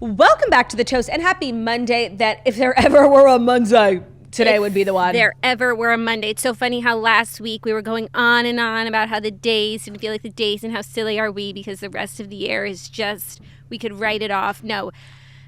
Welcome back to The Toast, and happy Monday. That if there ever were a Monday, today would be the one. If there ever were a Monday. It's so funny how last week we were going on and on about how the days didn't feel like the days and how silly are we because the rest of the year is just, we could write it off. No,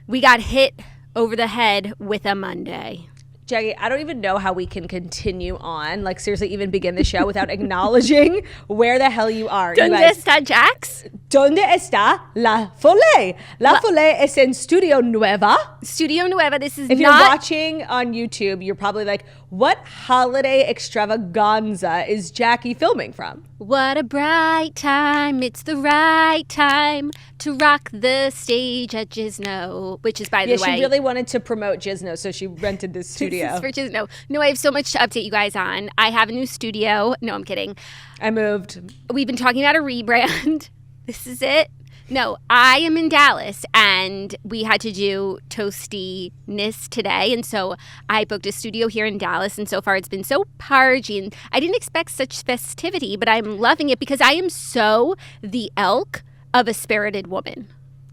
we got hit over the head with a Monday. Jackie, I don't even know how we can continue on, like seriously even begin the show without acknowledging where the hell you are. ¿Dónde está Jax? ¿Dónde está La Folle? La Folle es en Studio Nueva. Studio Nueva, this is If you're watching on YouTube, you're probably like, what holiday extravaganza is Jackie filming from? What a bright time, it's the right time to rock the stage at Gizno, which is, by the way... Yeah, she really wanted to promote Gizno, so she rented this studio. This is for Gizno. No, I have so much to update you guys on. I have a new studio. No, I'm kidding. I moved. We've been talking about a rebrand. This is it. No, I am in Dallas, and we had to do toastiness today, and so I booked a studio here in Dallas, and so far it's been so pargy, and I didn't expect such festivity, but I'm loving it because I am so the elk of a spirited woman.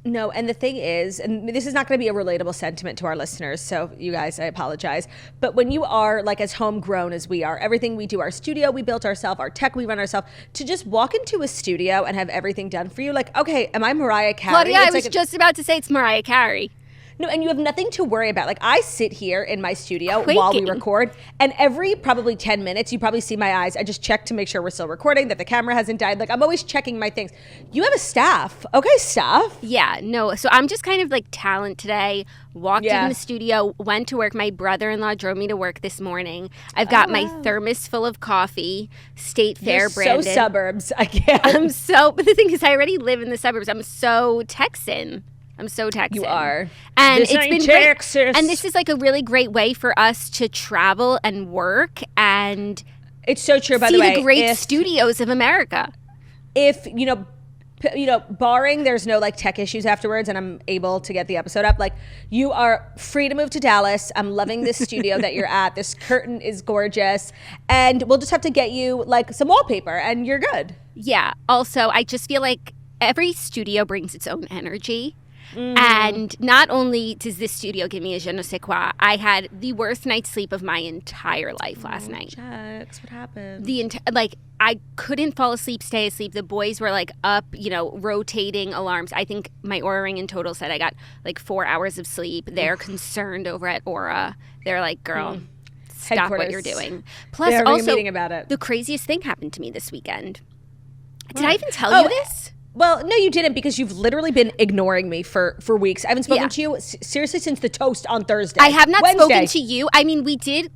No, and the thing is, and this is not going to be a relatable sentiment to our listeners, so you guys, I apologize, but when you are like as homegrown as we are, everything we do, our studio, we built ourselves, our tech, we run ourselves, to just walk into a studio and have everything done for you, like, okay, am I Mariah Carey? Claudia, I was just about to say it's Mariah Carey. No, and you have nothing to worry about. Like, I sit here in my studio while we record, and every probably 10 minutes, you probably see my eyes. I just check to make sure we're still recording, that the camera hasn't died. Like, I'm always checking my things. You have a staff. Okay, staff. Yeah, no. So I'm just kind of like talent today. Walked in the studio, went to work. My brother-in-law drove me to work this morning. I've got my thermos full of coffee, State Fair branded. So suburbs. I can't. But the thing is, I already live in the suburbs. I'm so Texan. You are. And this it's been Texas. Great. And this is like a really great way for us to travel and work and it's so true, by the way. See the great studios of America. If, you know, barring there's no like tech issues afterwards and I'm able to get the episode up, like you are free to move to Dallas. I'm loving this studio that you're at. This curtain is gorgeous. And we'll just have to get you like some wallpaper and you're good. Yeah. Also, I just feel like every studio brings its own energy. And not only does this studio give me a je ne sais quoi, I had the worst night's sleep of my entire life last night. Jax, what happened? I couldn't fall asleep, stay asleep. The boys were like up, rotating alarms. I think my Aura Ring in total said I got like 4 hours of sleep. They're concerned over at Aura. They're like, girl, stop what you're doing. Plus, they're also, meeting about it. The craziest thing happened to me this weekend. Did I even tell you this? Well, no, you didn't, because you've literally been ignoring me for weeks. I haven't spoken to you seriously since the toast on Thursday. I have not spoken to you. I mean, we did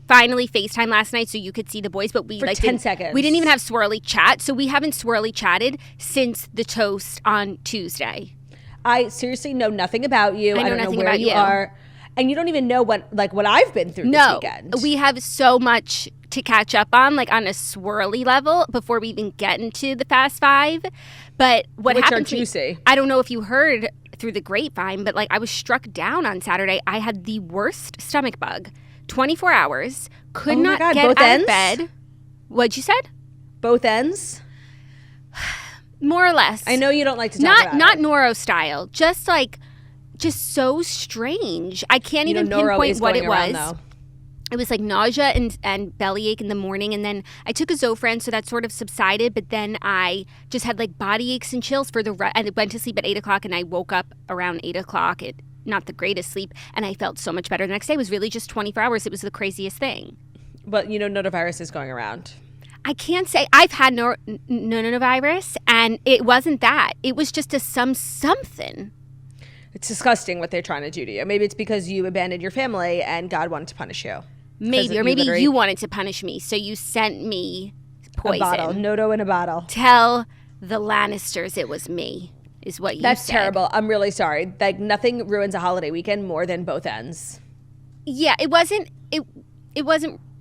finally FaceTime last night so you could see the boys, but we for 10 seconds. We didn't even have swirly chat, so we haven't swirly chatted since the toast on Tuesday. I seriously know nothing about you. I don't know know where you are. And you don't even know what I've been through this weekend. No, we have so much to catch up on, like on a swirly level, before we even get into the Fast Five. But what happened to me, I don't know if you heard through the grapevine, but like I was struck down on Saturday. I had the worst stomach bug. 24 hours, could not get both out ends? of bed. What'd you said? Both ends? More or less. I know you don't like to talk about Not it. neuro style, just so strange. I can't even pinpoint what it was. Though. It was like nausea and bellyache in the morning, and then I took a Zofran, so that sort of subsided, but then I just had like body aches and chills and I went to sleep at 8 o'clock, and I woke up around 8 o'clock. Not the greatest sleep, and I felt so much better. The next day was really just 24 hours. It was the craziest thing. But notavirus is going around. I can't say I've had norovirus, and it wasn't that. It was just something. It's disgusting what they're trying to do to you. Maybe it's because you abandoned your family and God wanted to punish you. Maybe, or maybe you wanted to punish me, so you sent me poison. A bottle, Noto in a bottle. Tell the Lannisters it was me, is what you said. That's terrible. I'm really sorry. Like, nothing ruins a holiday weekend more than both ends. Yeah, it wasn't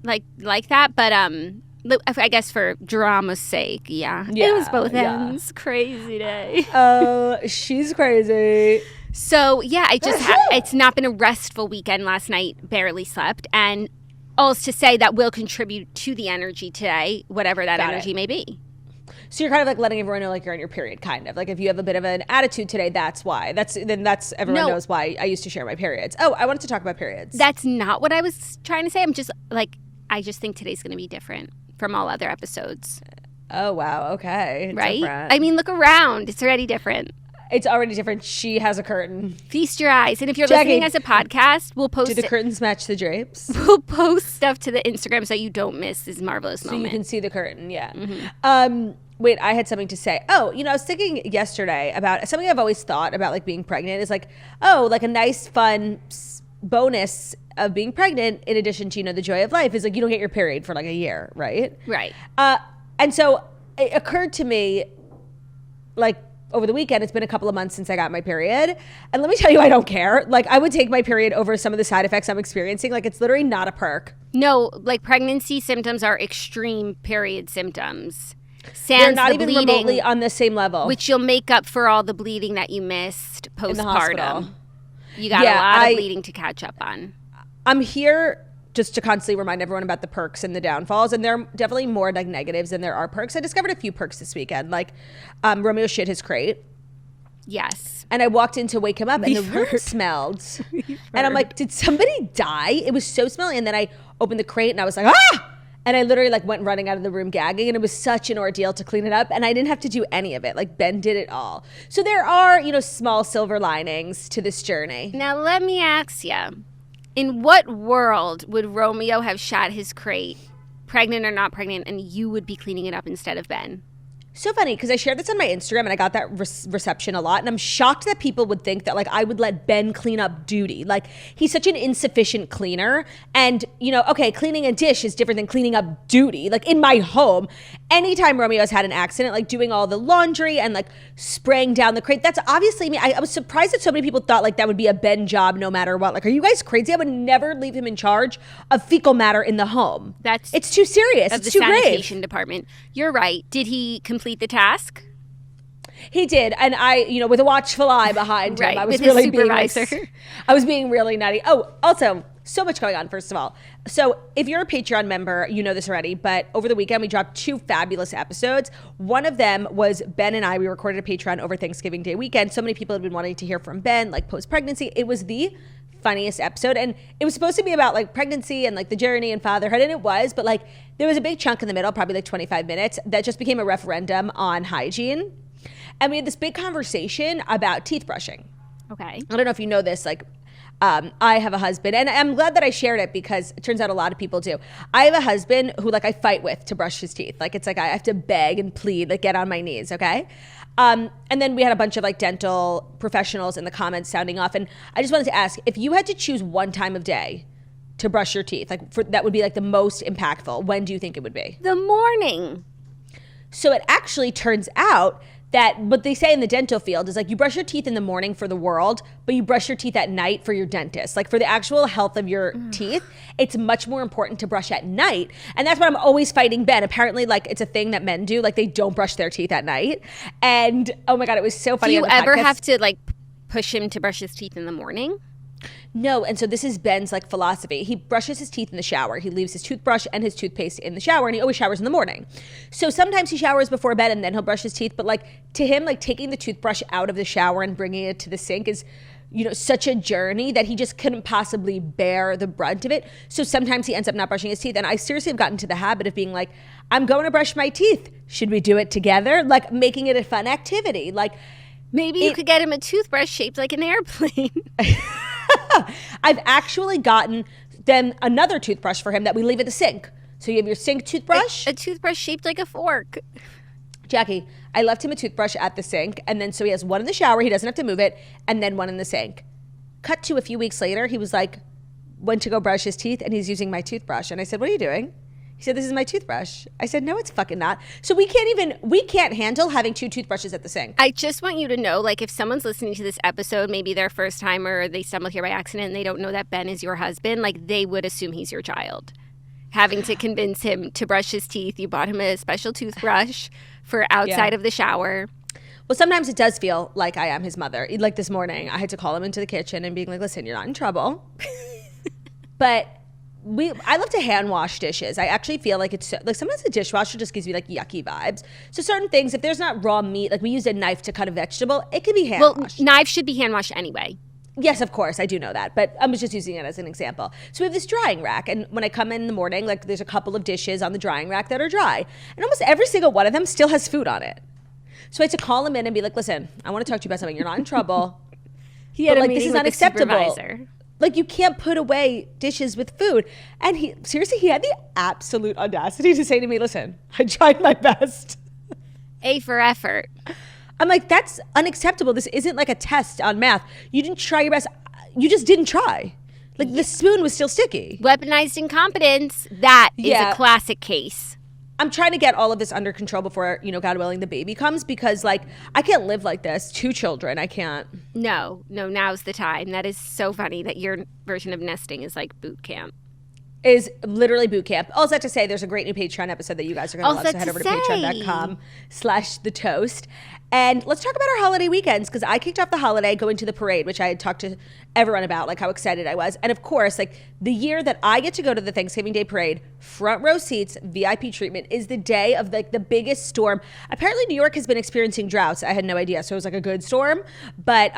like that, but I guess for drama's sake, yeah. It was both ends. Crazy day. Oh, she's crazy. So, yeah, it's not been a restful weekend last night. Barely slept. And all is to say that will contribute to the energy today, whatever that energy may be. So you're kind of like letting everyone know like you're on your period, kind of. Like if you have a bit of an attitude today, that's why. Everyone knows why I used to share my periods. Oh, I wanted to talk about periods. That's not what I was trying to say. I just think today's going to be different from all other episodes. Oh, wow. Okay. Right? Different. I mean, look around. It's already different. It's already different. She has a curtain. Feast your eyes. And if you're Jackie, listening as a podcast, we'll post do the curtains match the drapes? We'll post stuff to the Instagram so you don't miss this marvelous moment. So you can see the curtain, yeah. Mm-hmm. Wait, I had something to say. Oh, I was thinking yesterday about something I've always thought about, like being pregnant is like, like a nice, fun bonus of being pregnant in addition to, the joy of life is like you don't get your period for like a year, right? Right. And so it occurred to me, like, over the weekend, it's been a couple of months since I got my period. And let me tell you, I don't care. Like, I would take my period over some of the side effects I'm experiencing. Like, it's literally not a perk. No, like pregnancy symptoms are extreme period symptoms. They're not even remotely on the same level. Which you'll make up for all the bleeding that you missed postpartum. In the hospital. You got a lot of bleeding to catch up on. I'm here just to constantly remind everyone about the perks and the downfalls. And there are definitely more like negatives than there are perks. I discovered a few perks this weekend. Like Romeo shit his crate. Yes. And I walked in to wake him up and the room smelled. And I'm like, did somebody die? It was so smelly. And then I opened the crate and I was like, ah! And I literally like went running out of the room gagging, and it was such an ordeal to clean it up. And I didn't have to do any of it. Like Ben did it all. So there are, small silver linings to this journey. Now let me ask you. In what world would Romeo have shot his crate, pregnant or not pregnant, and you would be cleaning it up instead of Ben? So funny, because I shared this on my Instagram, and I got that reception a lot, and I'm shocked that people would think that, like, I would let Ben clean up duty. Like, he's such an insufficient cleaner, and, okay, cleaning a dish is different than cleaning up duty. Like, in my home, anytime Romeo's had an accident, like, doing all the laundry and, like, spraying down the crate, that's obviously me. I was surprised that so many people thought, like, that would be a Ben job no matter what. Like, are you guys crazy? I would never leave him in charge of fecal matter in the home. It's too serious. It's too grave. Of the sanitation department. You're right. Did he complete the task? He did, and I, with a watchful eye behind him, I was with really his supervisor. I was being really nutty. Oh, also, so much going on. First of all, so if you're a Patreon member, you know this already. But over the weekend, we dropped 2 fabulous episodes. One of them was Ben and I. We recorded a Patreon over Thanksgiving Day weekend. So many people had been wanting to hear from Ben, like post pregnancy. It was the funniest episode, and it was supposed to be about like pregnancy and like the journey and fatherhood, and it was, but like there was a big chunk in the middle, probably like 25 minutes, that just became a referendum on hygiene. And we had this big conversation about teeth brushing. Okay. I don't know if you know this, like I have a husband, and I'm glad that I shared it because it turns out a lot of people do. I have a husband who like I fight with to brush his teeth. Like it's like I have to beg and plead, like get on my knees, okay? And then we had a bunch of like dental professionals in the comments sounding off. And I just wanted to ask, if you had to choose one time of day to brush your teeth, like that would be like the most impactful, when do you think it would be? The morning. So it actually turns out that what they say in the dental field is like you brush your teeth in the morning for the world, but you brush your teeth at night for your dentist. Like for the actual health of your teeth, it's much more important to brush at night. And that's what I'm always fighting Ben. Apparently, like it's a thing that men do. Like they don't brush their teeth at night. And oh my God, it was so funny. Do you ever have to like push him to brush his teeth in the morning? No, and so this is Ben's like philosophy. He brushes his teeth in the shower. He leaves his toothbrush and his toothpaste in the shower, and he always showers in the morning. So sometimes he showers before bed and then he'll brush his teeth. But like to him, like taking the toothbrush out of the shower and bringing it to the sink is, such a journey that he just couldn't possibly bear the brunt of it. So sometimes he ends up not brushing his teeth. And I seriously have gotten to the habit of being like, I'm going to brush my teeth. Should we do it together? Like making it a fun activity. Like maybe you could get him a toothbrush shaped like an airplane. I've actually gotten then another toothbrush for him that we leave at the sink. So you have your sink toothbrush. A toothbrush shaped like a fork. Jackie, I left him a toothbrush at the sink, and then so he has one in the shower, he doesn't have to move it, and then one in the sink. Cut to a few weeks later, he was like, went to go brush his teeth, and he's using my toothbrush. And I said, what are you doing? He said, this is my toothbrush. I said, no, it's fucking not. So we can't handle having 2 toothbrushes at the sink. I just want you to know, like, if someone's listening to this episode, maybe their first time or they stumbled here by accident and they don't know that Ben is your husband, like, they would assume he's your child. Having to convince him to brush his teeth. You bought him a special toothbrush for outside of the shower. Well, sometimes it does feel like I am his mother. Like this morning, I had to call him into the kitchen and being like, listen, you're not in trouble. But I love to hand wash dishes. I actually feel like it's like sometimes the dishwasher just gives me like yucky vibes. So certain things, if there's not raw meat, like we used a knife to cut a vegetable, it could be hand washed. Well, knives should be hand washed anyway. Yes, of course, I do know that, but I was just using it as an example. So we have this drying rack, and when I come in the morning, like there's a couple of dishes on the drying rack that are dry, and almost every single one of them still has food on it. So I had to call him in and be like, listen, I want to talk to you about something. You're not in trouble. He had but, a like, meeting this is with not the acceptable. supervisor. Like, you can't put away dishes with food. And he had the absolute audacity to say to me, listen, I tried my best. A for effort. I'm like, that's unacceptable. This isn't like a test on math. You didn't try your best. You just didn't try. Like, the spoon was still sticky. Weaponized incompetence. That is a classic case. I'm trying to get all of this under control before, God willing, the baby comes, because, like, I can't live like this. 2 children, I can't. No, now's the time. That is so funny that your version of nesting is like boot camp. Is literally boot camp. All that to say, there's a great new Patreon episode that you guys are going to love, so head over to patreon.com/thetoast. And let's talk about our holiday weekends, because I kicked off the holiday going to the parade, which I had talked to everyone about, like how excited I was. And of course, like the year that I get to go to the Thanksgiving Day parade, front row seats, VIP treatment, is the day of like the biggest storm. Apparently New York has been experiencing droughts. I had no idea. So it was like a good storm, but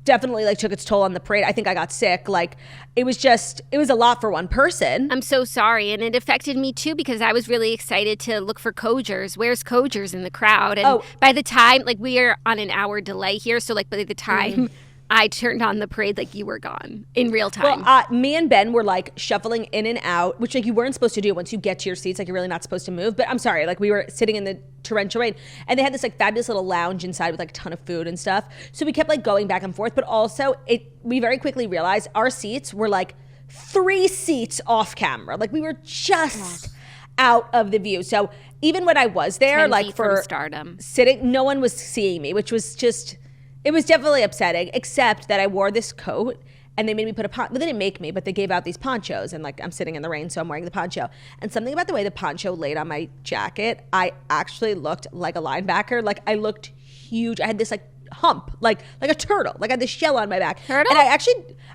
definitely like took its toll on the parade. I think I got sick. Like it was a lot for one person. I'm so sorry. And it affected me too, because I was really excited to look for Cogers. Where's Cogers in the crowd? And by the time, like we are on an hour delay here. So like by the time I turned on the parade, like you were gone in real time. Well, me and Ben were like shuffling in and out, which like you weren't supposed to do once you get to your seats. Like you're really not supposed to move. But I'm sorry, like we were sitting in the torrential rain, and they had this like fabulous little lounge inside with like a ton of food and stuff. So we kept like going back and forth. But also, we very quickly realized our seats were like 3 seats off camera. Like we were just out of the view. So even when I was there, like for stardom, sitting, no one was seeing me, which was just. It was definitely upsetting, except that I wore this coat and they made me put well, they didn't make me, but they gave out these ponchos, and like I'm sitting in the rain, so I'm wearing the poncho. And something about the way the poncho laid on my jacket, I actually looked like a linebacker. Like I looked huge. I had this like hump, like a turtle. Like I had this shell on my back. Turtle? And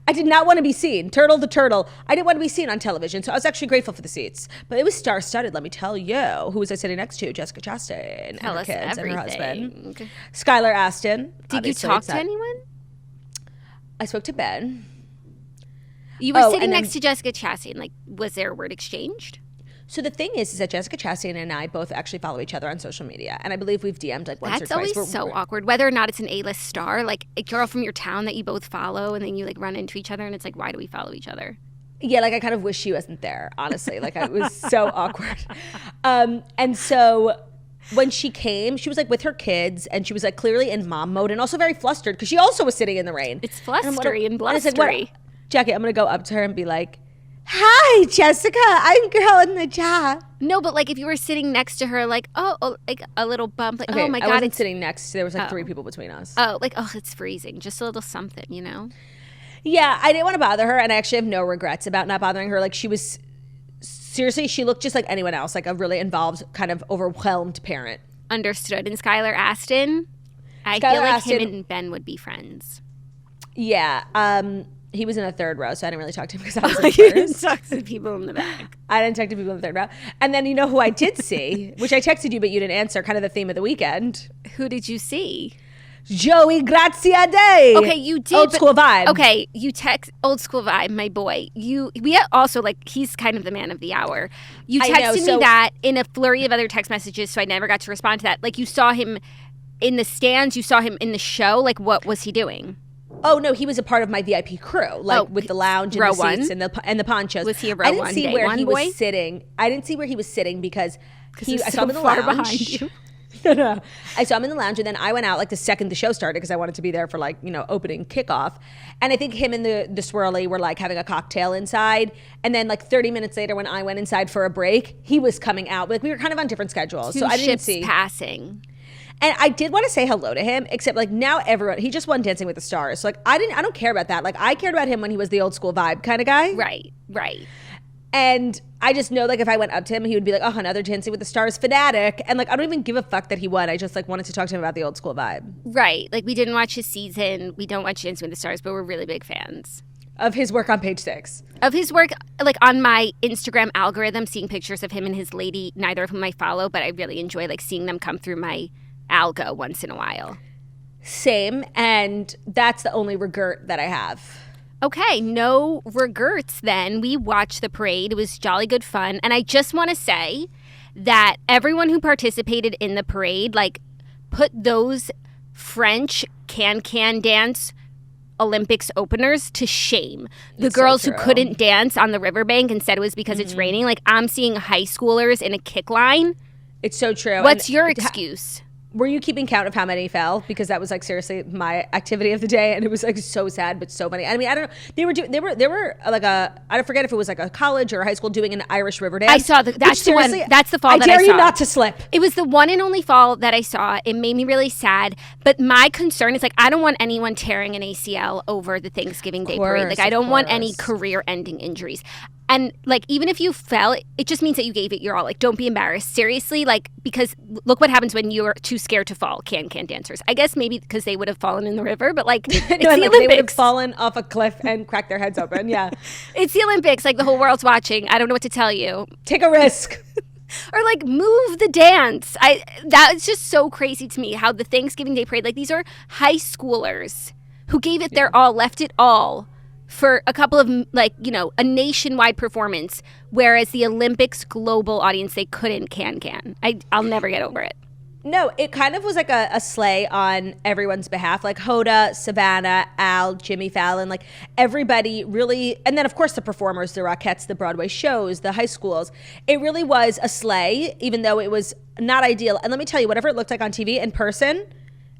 I did not want to be seen. Turtle the turtle. I didn't want to be seen on television, so I was actually grateful for the seats. But it was star-studded, let me tell you. Who was I sitting next to? Jessica Chastain and her kids and her husband. Skylar Astin. Did you talk to anyone? I spoke to Ben. You were sitting next to Jessica Chastain. Like, was there a word exchanged? So the thing is that Jessica Chastain and I both actually follow each other on social media, and I believe we've DM'd like once or twice. That's always so awkward, whether or not it's an A-list star, like a girl from your town that you both follow, and then you like run into each other, and it's like, why do we follow each other? Yeah, like I kind of wish she wasn't there, honestly. Like it was so awkward. And so when she came, she was like with her kids, and she was like clearly in mom mode, and also very flustered because she also was sitting in the rain. It's flustery and blustery. Jackie, I'm gonna go up to her and be like, "Hi, Jessica. I'm girl in the job." No, but like if you were sitting next to her, like like a little bump, like okay, oh my god, I wasn't sitting next. There was like 3 people between us. Oh, like it's freezing. Just a little something, you know. Yeah, I didn't want to bother her, and I actually have no regrets about not bothering her. Like she was seriously, she looked just like anyone else, like a really involved, kind of overwhelmed parent. Understood. And Skylar Astin, I feel like him and Ben would be friends. Yeah. He was in the 3rd row, so I didn't really talk to him because I was in You first. didn't talk to the people in the back. I didn't talk to people in the 3rd row. And then you know who I did see, which I texted you, but you didn't answer, kind of the theme of the weekend. Who did you see? Joey Graziadei. Okay, you did. Old school vibe. Okay, you text old school vibe, my boy. We also like he's kind of the man of the hour. You texted me that in a flurry of other text messages, so I never got to respond to that. Like you saw him in the stands, you saw him in the show. Like what was he doing? Oh no, he was a part of my VIP crew, like with the lounge and row the seats and the ponchos. Was he a row one? I didn't see where he was sitting. I didn't see where he was sitting because I saw him in the lounge. Behind you. No. I saw him in the lounge, and then I went out like the second the show started because I wanted to be there for like, opening kickoff. And I think him and the swirly were like having a cocktail inside. And then like 30 minutes later when I went inside for a break, he was coming out. Like we were kind of on different schedules. Two so I didn't ships see. Passing. And I did want to say hello to him, except like now he just won Dancing with the Stars. So like I don't care about that. Like I cared about him when he was the old school vibe kind of guy. Right. And I just know, like, if I went up to him, he would be like, oh, another Dancing with the Stars fanatic. And, like, I don't even give a fuck that he won. I just, like, wanted to talk to him about the old school vibe. Right. Like, we didn't watch his season. We don't watch Dancing with the Stars, but we're really big fans. Of his work on Page Six. Of his work, like on my Instagram algorithm, seeing pictures of him and his lady, neither of whom I follow, but I really enjoy like seeing them come through my algo once in a while. Same, and that's the only regret that I have. Okay, no regrets then. We watched the parade. It was jolly good fun. And I just want to say that everyone who participated in the parade, like, put those French can dance Olympics openers to shame. The girls who couldn't dance on the riverbank and said it was because it's raining. Like, I'm seeing high schoolers in a kick line. It's so true. What's your excuse? Were you keeping count of how many fell? Because that was like seriously my activity of the day, and it was like so sad but so funny. I mean, I don't know. They were like I forget if it was like a college or a high school doing an Irish river dance. I saw that's the one. That's the fall that I saw. I dare you not to slip. It was the one and only fall that I saw. It made me really sad. But my concern is like I don't want anyone tearing an ACL over the Thanksgiving Day parade. Like I don't want any career-ending injuries. And, like, even if you fell, it just means that you gave it your all. Like, don't be embarrassed. Seriously, like, because look what happens when you're too scared to fall, can dancers. I guess maybe because they would have fallen in the river, but, like, it's the Olympics. They would have fallen off a cliff and cracked their heads open, yeah. It's the Olympics. Like, the whole world's watching. I don't know what to tell you. Take a risk. Or, like, move the dance. That's just so crazy to me how the Thanksgiving Day parade, like, these are high schoolers who gave it their all, left it all for a couple of, like, you know, a nationwide performance, whereas the Olympics global audience, they couldn't can. I'll never get over it. No, it kind of was like a sleigh on everyone's behalf, like Hoda, Savannah, Al, Jimmy Fallon, like everybody really, and then of course the performers, the Rockettes, the Broadway shows, the high schools. It really was a sleigh, even though it was not ideal. And let me tell you, whatever it looked like on TV, in person,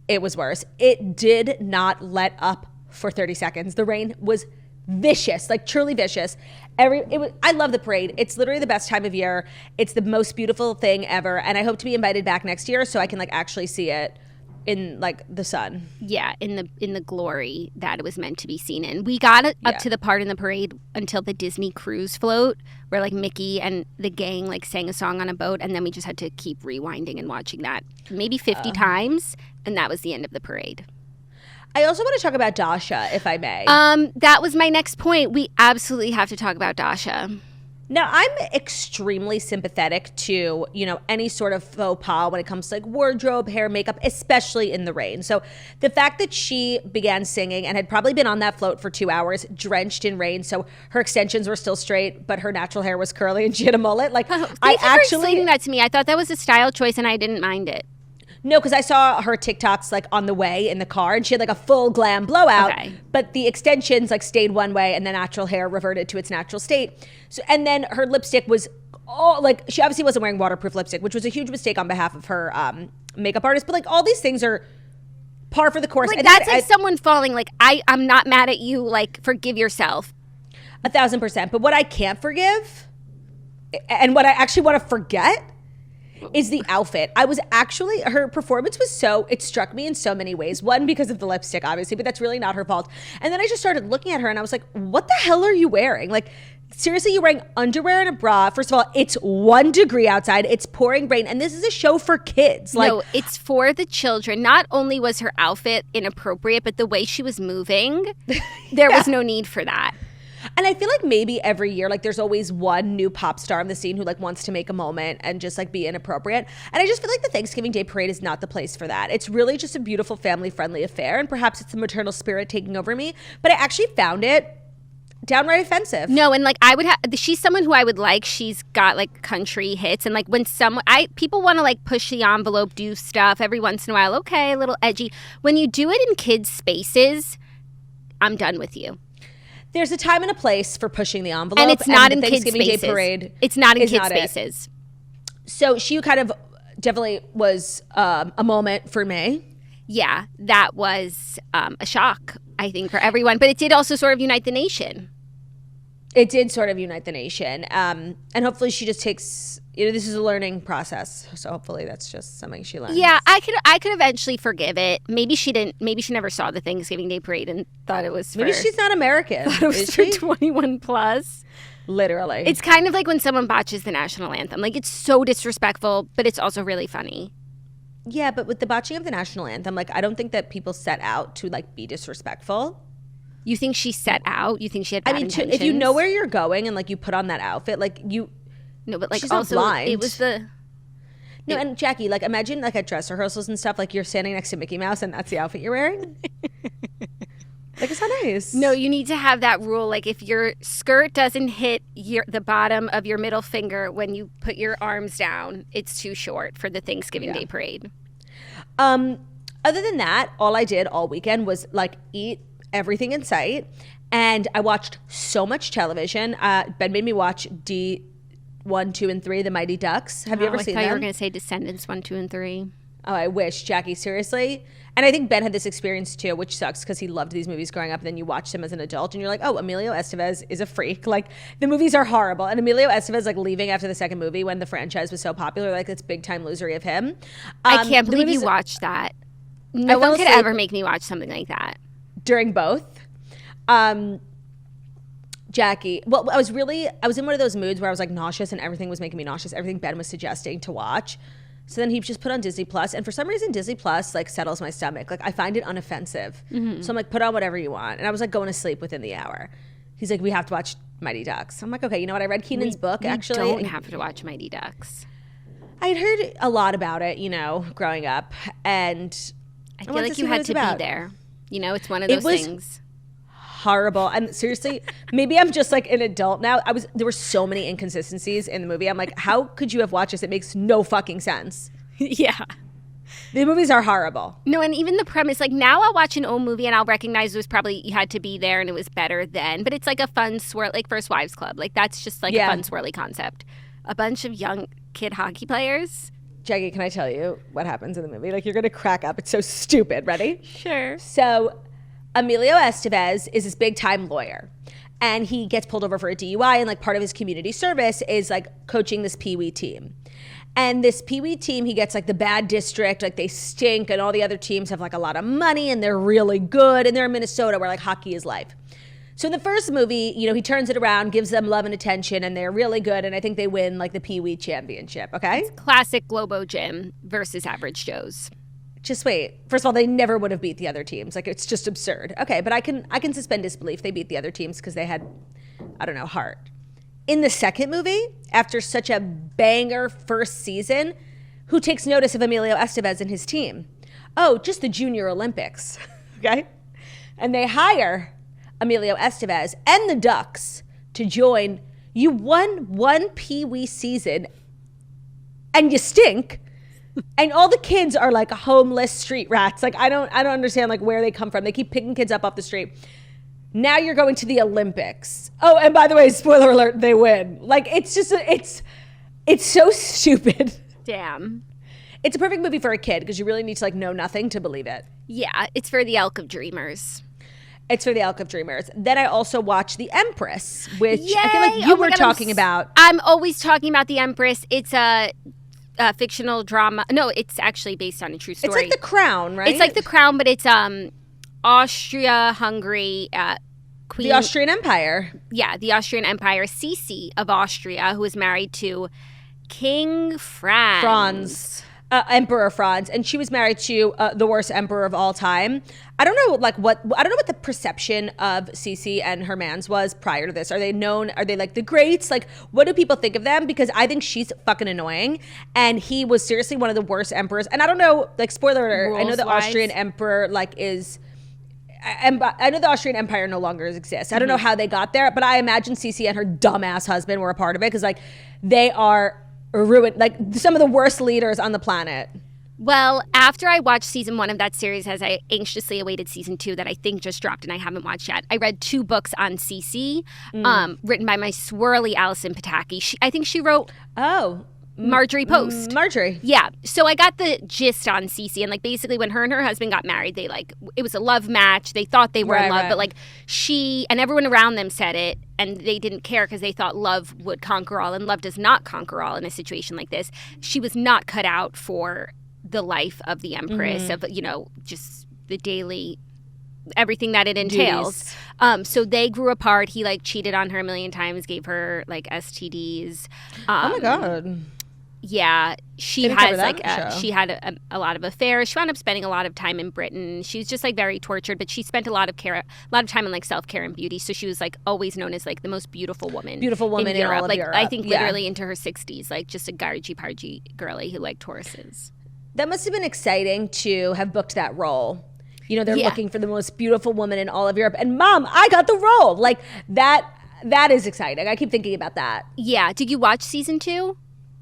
it was worse. It did not let up for 30 seconds. The rain was vicious, like truly vicious. I love the parade. It's literally the best time of year. It's the most beautiful thing ever. And I hope to be invited back next year so I can like actually see it in like the sun. Yeah, in the glory that it was meant to be seen in. We got up to the part in the parade until the Disney cruise float where like Mickey and the gang like sang a song on a boat, and then we just had to keep rewinding and watching that maybe 50 times, and that was the end of the parade. I also want to talk about Dasha, if I may. That was my next point. We absolutely have to talk about Dasha. Now, I'm extremely sympathetic to, you know, any sort of faux pas when it comes to like wardrobe, hair, makeup, especially in the rain. So the fact that she began singing and had probably been on that float for 2 hours, drenched in rain, so her extensions were still straight, but her natural hair was curly and she had a mullet. Like, Thank you for explaining that to me. I thought that was a style choice and I didn't mind it. No, because I saw her TikToks like on the way in the car, and she had like a full glam blowout. Okay. But the extensions like stayed one way, and the natural hair reverted to its natural state. So, and then her lipstick was all like, she obviously wasn't wearing waterproof lipstick, which was a huge mistake on behalf of her makeup artist. But like all these things are par for the course. Like, that's like someone falling. Like I'm not mad at you. Like, forgive yourself. 1,000%. But what I can't forgive, and what I actually want to forget, is the outfit. Her performance was it struck me in so many ways. One, because of the lipstick, obviously, but that's really not her fault. And then I just started looking at her and I was like, what the hell are you wearing? Like, seriously, you're wearing underwear and a bra. First of all, it's 1 degree outside. It's pouring rain. And this is a show for kids. Like, no, it's for the children. Not only was her outfit inappropriate, but the way she was moving, there was no need for that. And I feel like maybe every year, like there's always one new pop star on the scene who like wants to make a moment and just like be inappropriate. And I just feel like the Thanksgiving Day parade is not the place for that. It's really just a beautiful family-friendly affair, and perhaps it's the maternal spirit taking over me. But I actually found it downright offensive. No, and like she's someone who I would like. She's got like country hits, and like when people want to like push the envelope, do stuff every once in a while. Okay, a little edgy. When you do it in kids' spaces, I'm done with you. There's a time and a place for pushing the envelope. And it's not in kids' Thanksgiving spaces. Day parade. It's not in kids' spaces. So she kind of definitely was a moment for me. Yeah, that was a shock, I think, for everyone. But it did also sort of unite the nation. It did sort of unite the nation. And hopefully she just takes, this is a learning process. So hopefully that's just something she learns. Yeah, I could eventually forgive it. Maybe she didn't. Maybe she never saw the Thanksgiving Day parade and thought it was for... Maybe she's not American. Thought it was for 21 plus. Literally. It's kind of like when someone botches the national anthem. Like, it's so disrespectful, but it's also really funny. Yeah, but with the botching of the national anthem, like, I don't think that people set out to, like, be disrespectful. You think she set out? You think she had bad intentions? If you know where you're going and like you put on that outfit, like you. No, but like she's also not blind. it was the. No, and Jackie, like imagine like at dress rehearsals and stuff, like you're standing next to Mickey Mouse and that's the outfit you're wearing. Like it's not nice. No, you need to have that rule. Like if your skirt doesn't hit the bottom of your middle finger when you put your arms down, it's too short for the Thanksgiving Day parade. Other than that, all I did all weekend was like eat everything in sight, and I watched so much television. Ben made me watch D1, 2, and 3, The Mighty Ducks. Have you ever seen them? I thought you were going to say Descendants 1, 2, and 3. Oh, I wish, Jackie, seriously. And I think Ben had this experience too, which sucks because he loved these movies growing up. And then you watch them as an adult and you're like, oh, Emilio Estevez is a freak. Like the movies are horrible. And Emilio Estevez like leaving after the second movie when the franchise was so popular, like it's big time losery of him. I can't believe you watched that. No one could ever make me watch something like that. During both. Jackie, well, I was in one of those moods where I was like nauseous and everything was making me nauseous. Everything Ben was suggesting to watch. So then he just put on Disney Plus, and for some reason Disney Plus like settles my stomach. Like I find it unoffensive. Mm-hmm. So I'm like, put on whatever you want. And I was like going to sleep within the hour. He's like, we have to watch Mighty Ducks. I'm like, okay, you know what? I read Keenan's book actually. We don't have to watch Mighty Ducks. I had heard a lot about it, you know, growing up, and I feel like you had to be there. You know, it's one of those things. Horrible. And seriously, maybe I'm just like an adult now. There were so many inconsistencies in the movie. I'm like, how could you have watched this? It makes no fucking sense. Yeah. The movies are horrible. No, and even the premise, like now I'll watch an old movie and I'll recognize it was probably, you had to be there and it was better then. But it's like a fun swirl, like First Wives Club. Like that's just like a fun swirly concept. A bunch of young kid hockey players. Jackie, can I tell you what happens in the movie? Like you're going to crack up. It's so stupid. Ready? Sure. So Emilio Estevez is this big time lawyer, and he gets pulled over for a DUI, and like part of his community service is like coaching this Pee Wee team. And this Pee Wee team, he gets like the bad district, like they stink, and all the other teams have like a lot of money and they're really good, and they're in Minnesota where like hockey is life. So in the first movie, you know, he turns it around, gives them love and attention, and they're really good, and I think they win like the Pee Wee championship, okay? It's classic Globo Gym versus Average Joe's. Just wait. First of all, they never would have beat the other teams. Like it's just absurd. Okay, but I can suspend disbelief. They beat the other teams because they had, I don't know, heart. In the second movie, after such a banger first season, who takes notice of Emilio Estevez and his team? Oh, just the Junior Olympics. Okay? And they hire Emilio Estevez and the Ducks to join. You won one Pee Wee season and you stink. And all the kids are like homeless street rats. Like I don't understand like where they come from. They keep picking kids up off the street. Now you're going to the Olympics. Oh, and by the way, spoiler alert, they win. Like it's just it's so stupid. Damn. It's a perfect movie for a kid because you really need to like know nothing to believe it. Yeah, it's for the Elk of Dreamers. It's for the Elk of Dreamers. Then I also watched The Empress, which Yay! I feel like you were talking about. I'm always talking about The Empress. It's a fictional drama. No, it's actually based on a true story. It's like The Crown, right? It's like The Crown, but it's Austria-Hungary queen. The Austrian Empire. Yeah, the Austrian Empire. Sisi of Austria, who is married to King Franz. Emperor Franz, and she was married to the worst emperor of all time. I don't know what the perception of Sisi and her mans was prior to this. Are they known? Are they like the greats? Like, what do people think of them? Because I think she's fucking annoying, and he was seriously one of the worst emperors. And I don't know, like, spoiler alert, I know the Austrian emperor is. I know the Austrian Empire no longer exists. I don't know how they got there, but I imagine Sisi and her dumbass husband were a part of it because like they are ruined, like some of the worst leaders on the planet. Well, after I watched season 1 of that series, as I anxiously awaited season 2 that I think just dropped and I haven't watched yet, I read 2 books on Sisi, written by my swirly Allison Pataki. I think she wrote Marjorie Post. Marjorie. Yeah. So I got the gist on Sisi, and like basically when her and her husband got married, they like, it was a love match. They thought they were in love, but like she and everyone around them said it, and they didn't care because they thought love would conquer all, and love does not conquer all in a situation like this. She was not cut out for the life of the Empress, of, you know, just the daily, everything that it entails. So they grew apart. He like cheated on her a million times, gave her like STDs. Oh my God. Yeah, she Didn't cover has that like in the show. she had a lot of affairs. She wound up spending a lot of time in Britain. She was just like very tortured, but she spent a lot of time in like self-care and beauty. So she was like always known as like the most beautiful woman in all of like Europe. I think Yeah. literally into her 60s, like just a gargy-pargy girly who liked horses. That must have been exciting to have booked that role. You know, they're Yeah. looking for the most beautiful woman in all of Europe. And Mom, I got the role. Like that is exciting. I keep thinking about that. Yeah, did you watch season 2?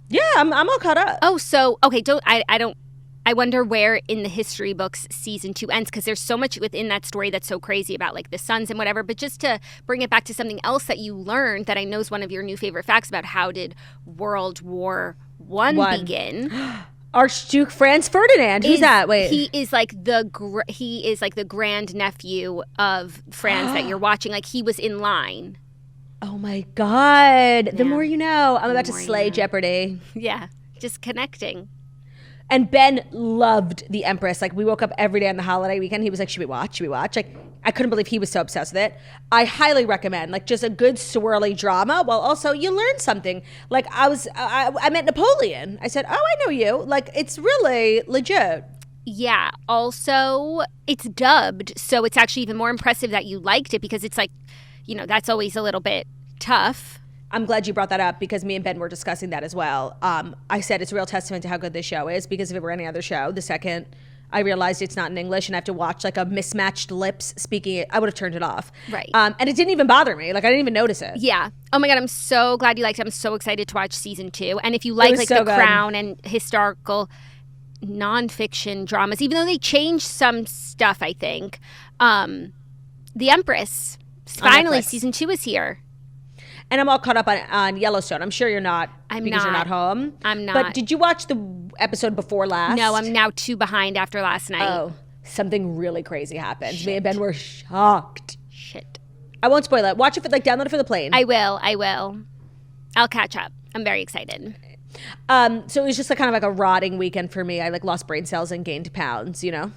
Yeah, I'm all caught up. Oh, so okay, I wonder where in the history books season 2 ends, because there's so much within that story that's so crazy about like the sons and whatever. But just to bring it back to something else that you learned that I know is one of your new favorite facts about how did World War One begin? Archduke Franz Ferdinand. Who's that? Wait. He is like the grand nephew of Franz that you're watching. Like he was in line. Oh my God. The Yeah. more you know. I'm about to more you slay know. Jeopardy. Yeah, just connecting. And Ben loved The Empress. Like, we woke up every day on the holiday weekend. He was like, should we watch? Should we watch? Like, I couldn't believe he was so obsessed with it. I highly recommend, like, just a good swirly drama while also you learn something. Like, I met Napoleon. I said, oh, I know you. Like, it's really legit. Yeah. Also, it's dubbed, so it's actually even more impressive that you liked it, because it's like, you know, that's always a little bit tough. I'm glad you brought that up, because me and Ben were discussing that as well. I said it's a real testament to how good this show is, because if it were any other show, the second I realized it's not in English and I have to watch like a mismatched lips speaking it, I would have turned it off. Right. And it didn't even bother me. Like, I didn't even notice it. Yeah. Oh my God, I'm so glad you liked it. I'm so excited to watch season 2. And if you like was so The good. Crown and historical nonfiction dramas, even though they changed some stuff, I think, The Empress, finally, Netflix. season 2 is here. And I'm all caught up on Yellowstone. I'm sure you're not, because you're not home. I'm not. But did you watch the episode before last? No, I'm now 2 behind after last night. Oh, something really crazy happened. Me and Ben were shocked. Shit. I won't spoil it. Watch it, download it for the plane. I will. I'll catch up. I'm very excited. So it was just kind of like a rotting weekend for me. I like lost brain cells and gained pounds, you know?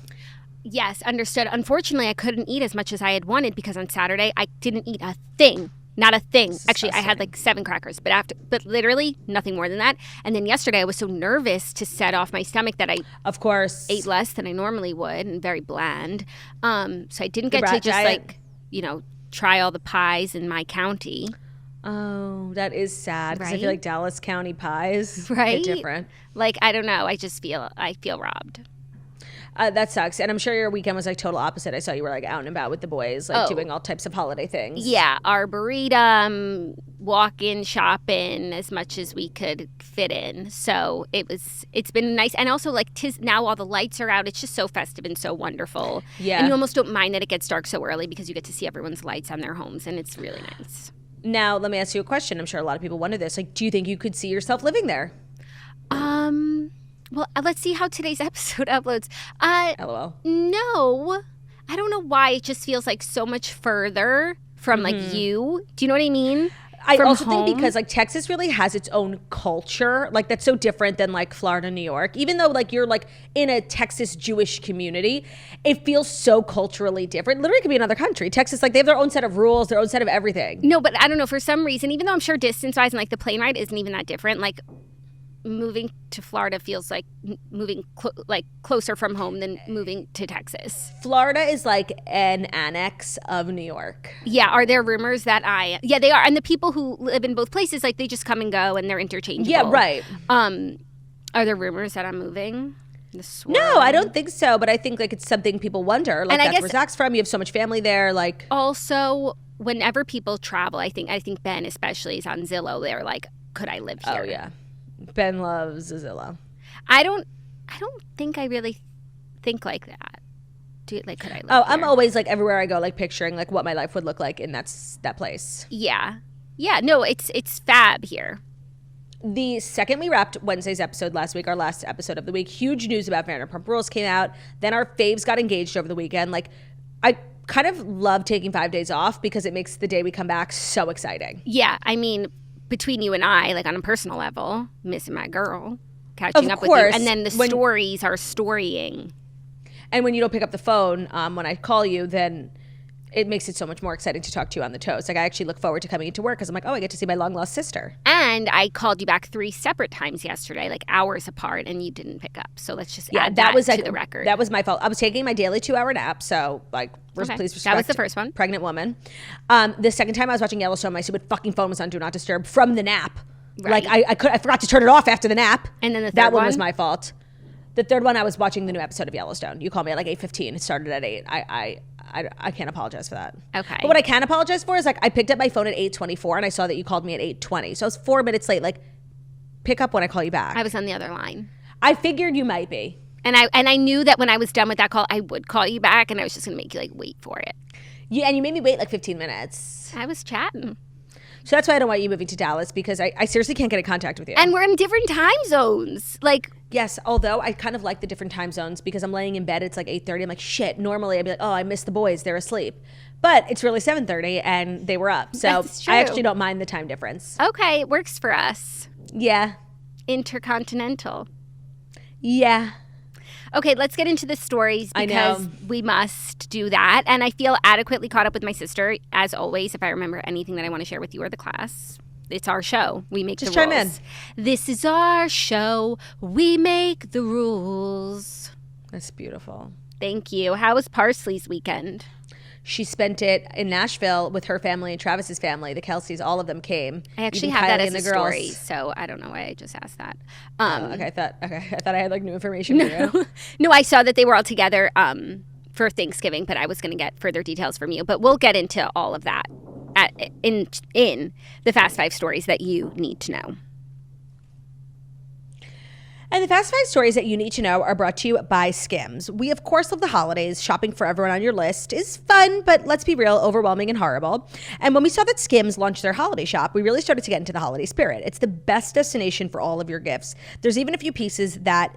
Yes, understood. Unfortunately, I couldn't eat as much as I had wanted, because on Saturday I didn't eat a thing. Not a thing. Actually, I had like 7 crackers, but literally nothing more than that. And then yesterday I was so nervous to set off my stomach that I Of course. ate less than I normally would, and very bland. So I didn't get to brat just diet. like, you know, try all the pies in my county. Oh, that is sad. Because I Right? feel like Dallas County pies Right? are different. Like, I don't know. I feel robbed. That sucks. And I'm sure your weekend was like total opposite. I saw you were like out and about with the boys, like doing all types of holiday things. Yeah, arboretum, walk-in shopping, as much as we could fit in. So it's been nice. And also, like, now all the lights are out. It's just so festive and so wonderful. Yeah. And you almost don't mind that it gets dark so early, because you get to see everyone's lights on their homes, and it's really nice. Now, let me ask you a question. I'm sure a lot of people wonder this. Like, do you think you could see yourself living there? Well, let's see how today's episode uploads. LOL. No, I don't know why. It just feels like so much further from like you. Do you know what I mean? I From also home? think because like Texas really has its own culture, like that's so different than like Florida, New York. Even though like you're like in a Texas Jewish community, it feels so culturally different. Literally, it could be another country. Texas, like they have their own set of rules, their own set of everything. No, but I don't know. For some reason, even though I'm sure distance-wise and like the plane ride isn't even that different, like moving to Florida feels like moving closer from home than moving to Texas. Florida is like an annex of New York. Yeah, are there rumors that yeah, they are. And the people who live in both places, like they just come and go and they're interchangeable. Yeah, right. Are there rumors that I'm moving? No, I don't think so. But I think like it's something people wonder. Like And I that's guess- where Zach's from. You have so much family there. Like Also, whenever people travel, I think Ben especially is on Zillow. They're like, could I live here? oh yeah, Ben loves Zillow. I don't think I really think like that. Could I live Oh, I'm here? always like everywhere I go, like picturing like what my life would look like in that place. Yeah. No, it's fab here. The second we wrapped Wednesday's episode last week, our last episode of the week, huge news about Vanderpump Rules came out. Then our faves got engaged over the weekend. Like, I kind of love taking 5 days off because it makes the day we come back so exciting. Yeah, I mean, between you and I, like on a personal level, missing my girl, catching Of up course, with you, and then the stories are storying. And when you don't pick up the phone when I call you, then it makes it so much more exciting to talk to you on the toast. Like, I actually look forward to coming into work because I'm like, oh, I get to see my long-lost sister. And I called you back 3 separate times yesterday, like hours apart, and you didn't pick up. So let's just add that to the record. That was my fault. I was taking my daily 2-hour nap, so, like, please respect. That was the first one. Pregnant woman. The second time I was watching Yellowstone, my stupid fucking phone was on Do Not Disturb from the nap. Right. Like, I forgot to turn it off after the nap. And then the third that one was my fault. The third one, I was watching the new episode of Yellowstone. You called me at like 8:15. It started at 8. I can't apologize for that. Okay. But what I can apologize for is, like, I picked up my phone at 8:24 and I saw that you called me at 8:20. So I was 4 minutes late. Like, pick up when I call you back. I was on the other line. I figured you might be. And I knew that when I was done with that call, I would call you back, and I was just going to make you, like, wait for it. Yeah, and you made me wait like 15 minutes. I was chatting. So that's why I don't want you moving to Dallas, because I seriously can't get in contact with you. And we're in different time zones. Like, yes, although I kind of like the different time zones because I'm laying in bed. It's like 8:30. I'm like, shit. Normally I'd be like, oh, I missed the boys. They're asleep. But it's really 7:30 and they were up. So I actually don't mind the time difference. Okay, it works for us. Yeah. Intercontinental. Yeah. Okay, let's get into the stories because we must do that. And I feel adequately caught up with my sister, as always. If I remember anything that I want to share with you or the class, it's our show. We make the rules. Just chime in. This is our show. We make the rules. That's beautiful. Thank you. How was Parsley's weekend? She spent it in Nashville with her family and Travis's family. The Kelces, all of them came. I actually have that as a story, so I don't know why I just asked that. Okay, I thought I had like new information for you. No, I saw that they were all together for Thanksgiving, but I was going to get further details from you. But we'll get into all of that in the Fast 5 stories that you need to know. And the Fast 5 stories that you need to know are brought to you by Skims. We, of course, love the holidays. Shopping for everyone on your list is fun, but let's be real, overwhelming and horrible. And when we saw that Skims launched their holiday shop, we really started to get into the holiday spirit. It's the best destination for all of your gifts. There's even a few pieces that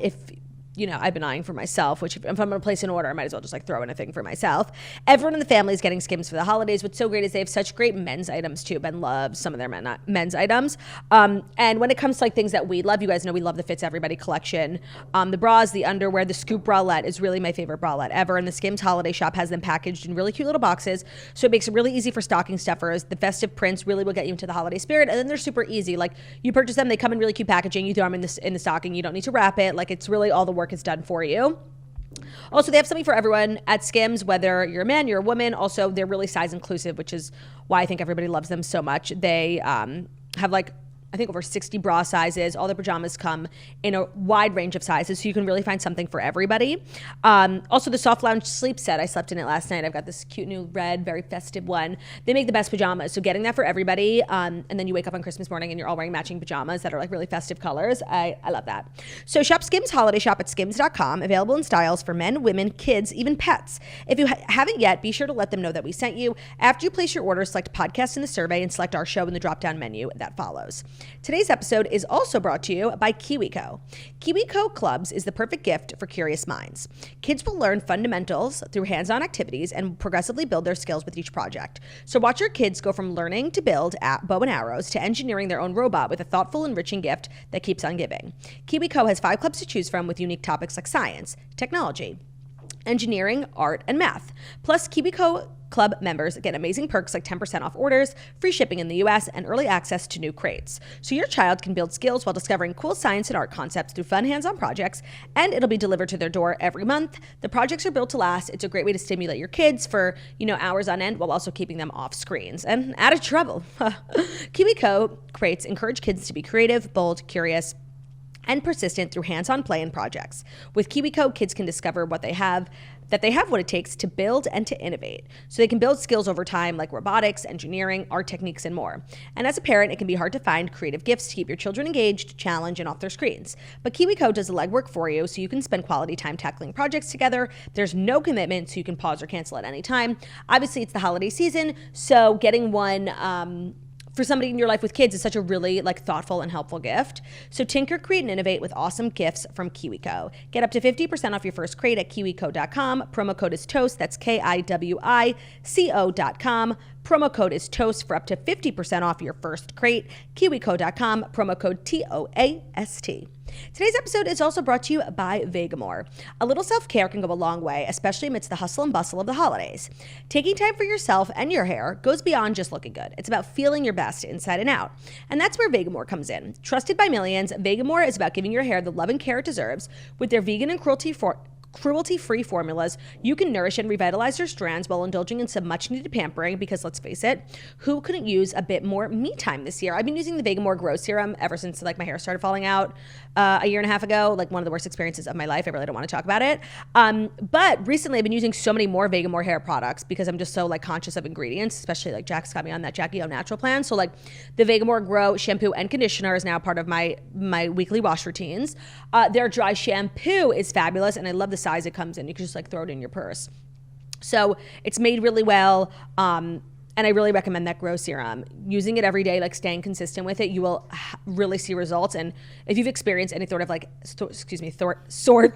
I've been eyeing for myself, which if I'm going to place an order, I might as well just like throw in a thing for myself. Everyone in the family is getting Skims for the holidays. What's so great is they have such great men's items too. Ben loves some of their men's items. And when it comes to like things that we love, you guys know we love the Fits Everybody collection. The bras, the underwear, the scoop bralette is really my favorite bralette ever. And the Skims holiday shop has them packaged in really cute little boxes. So it makes it really easy for stocking stuffers. The festive prints really will get you into the holiday spirit. And then they're super easy. Like you purchase them, they come in really cute packaging. You throw them in the stocking. You don't need to wrap it. Like it's really all the work is done for you. Also, they have something for everyone at Skims, whether you're a man, you're a woman. Also, they're really size inclusive, which is why I think everybody loves them so much. They have like, I think over 60 bra sizes. All the pajamas come in a wide range of sizes, so you can really find something for everybody. Also, the Soft Lounge sleep set. I slept in it last night. I've got this cute new red, very festive one. They make the best pajamas, so getting that for everybody. And then you wake up on Christmas morning and you're all wearing matching pajamas that are like really festive colors. I love that. So shop Skims Holiday Shop at skims.com. Available in styles for men, women, kids, even pets. If you haven't yet, be sure to let them know that we sent you. After you place your order, select podcast in the survey and select our show in the drop-down menu that follows. Today's episode is also brought to you by KiwiCo. KiwiCo Clubs is the perfect gift for curious minds. Kids will learn fundamentals through hands-on activities and progressively build their skills with each project. So watch your kids go from learning to build bow and arrows to engineering their own robot with a thoughtful, enriching gift that keeps on giving. KiwiCo has 5 clubs to choose from with unique topics like science, technology, engineering, art, and math. Plus, KiwiCo Club members get amazing perks like 10% off orders, free shipping in the US, and early access to new crates. So your child can build skills while discovering cool science and art concepts through fun hands-on projects, and it'll be delivered to their door every month. The projects are built to last. It's a great way to stimulate your kids for, hours on end while also keeping them off screens and out of trouble. KiwiCo crates encourage kids to be creative, bold, curious, and persistent through hands-on play and projects. With KiwiCo, kids can discover what they have what it takes to build and to innovate. So they can build skills over time like robotics, engineering, art techniques, and more. And as a parent, it can be hard to find creative gifts to keep your children engaged, challenged, and off their screens. But KiwiCo does the legwork for you so you can spend quality time tackling projects together. There's no commitment, so you can pause or cancel at any time. Obviously, it's the holiday season, so getting one for somebody in your life with kids is such a really thoughtful and helpful gift. So tinker, create, and innovate with awesome gifts from KiwiCo. Get up to 50% off your first crate at kiwico.com. Promo code is TOAST. That's KIWICO.com. Promo code is TOAST for up to 50% off your first crate. KiwiCo.com, promo code TOAST. Today's episode is also brought to you by Vegamour. A little self-care can go a long way, especially amidst the hustle and bustle of the holidays. Taking time for yourself and your hair goes beyond just looking good. It's about feeling your best inside and out. And that's where Vegamour comes in. Trusted by millions, Vegamour is about giving your hair the love and care it deserves. With their vegan and cruelty-free formulas, you can nourish and revitalize your strands while indulging in some much-needed pampering because, let's face it, who couldn't use a bit more me time this year? I've been using the Vegamour Grow Serum ever since my hair started falling out a year and a half ago, one of the worst experiences of my life. I really don't want to talk about it. But recently I've been using so many more Vegamour hair products because I'm just so conscious of ingredients, especially Jack's got me on that Jackie O Natural plan. So the Vegamour Grow shampoo and conditioner is now part of my weekly wash routines. Their dry shampoo is fabulous, and I love the size it comes in. You can just throw it in your purse. So it's made really well. And I really recommend that Grow Serum. Using it every day, staying consistent with it, you will really see results. And if you've experienced any sort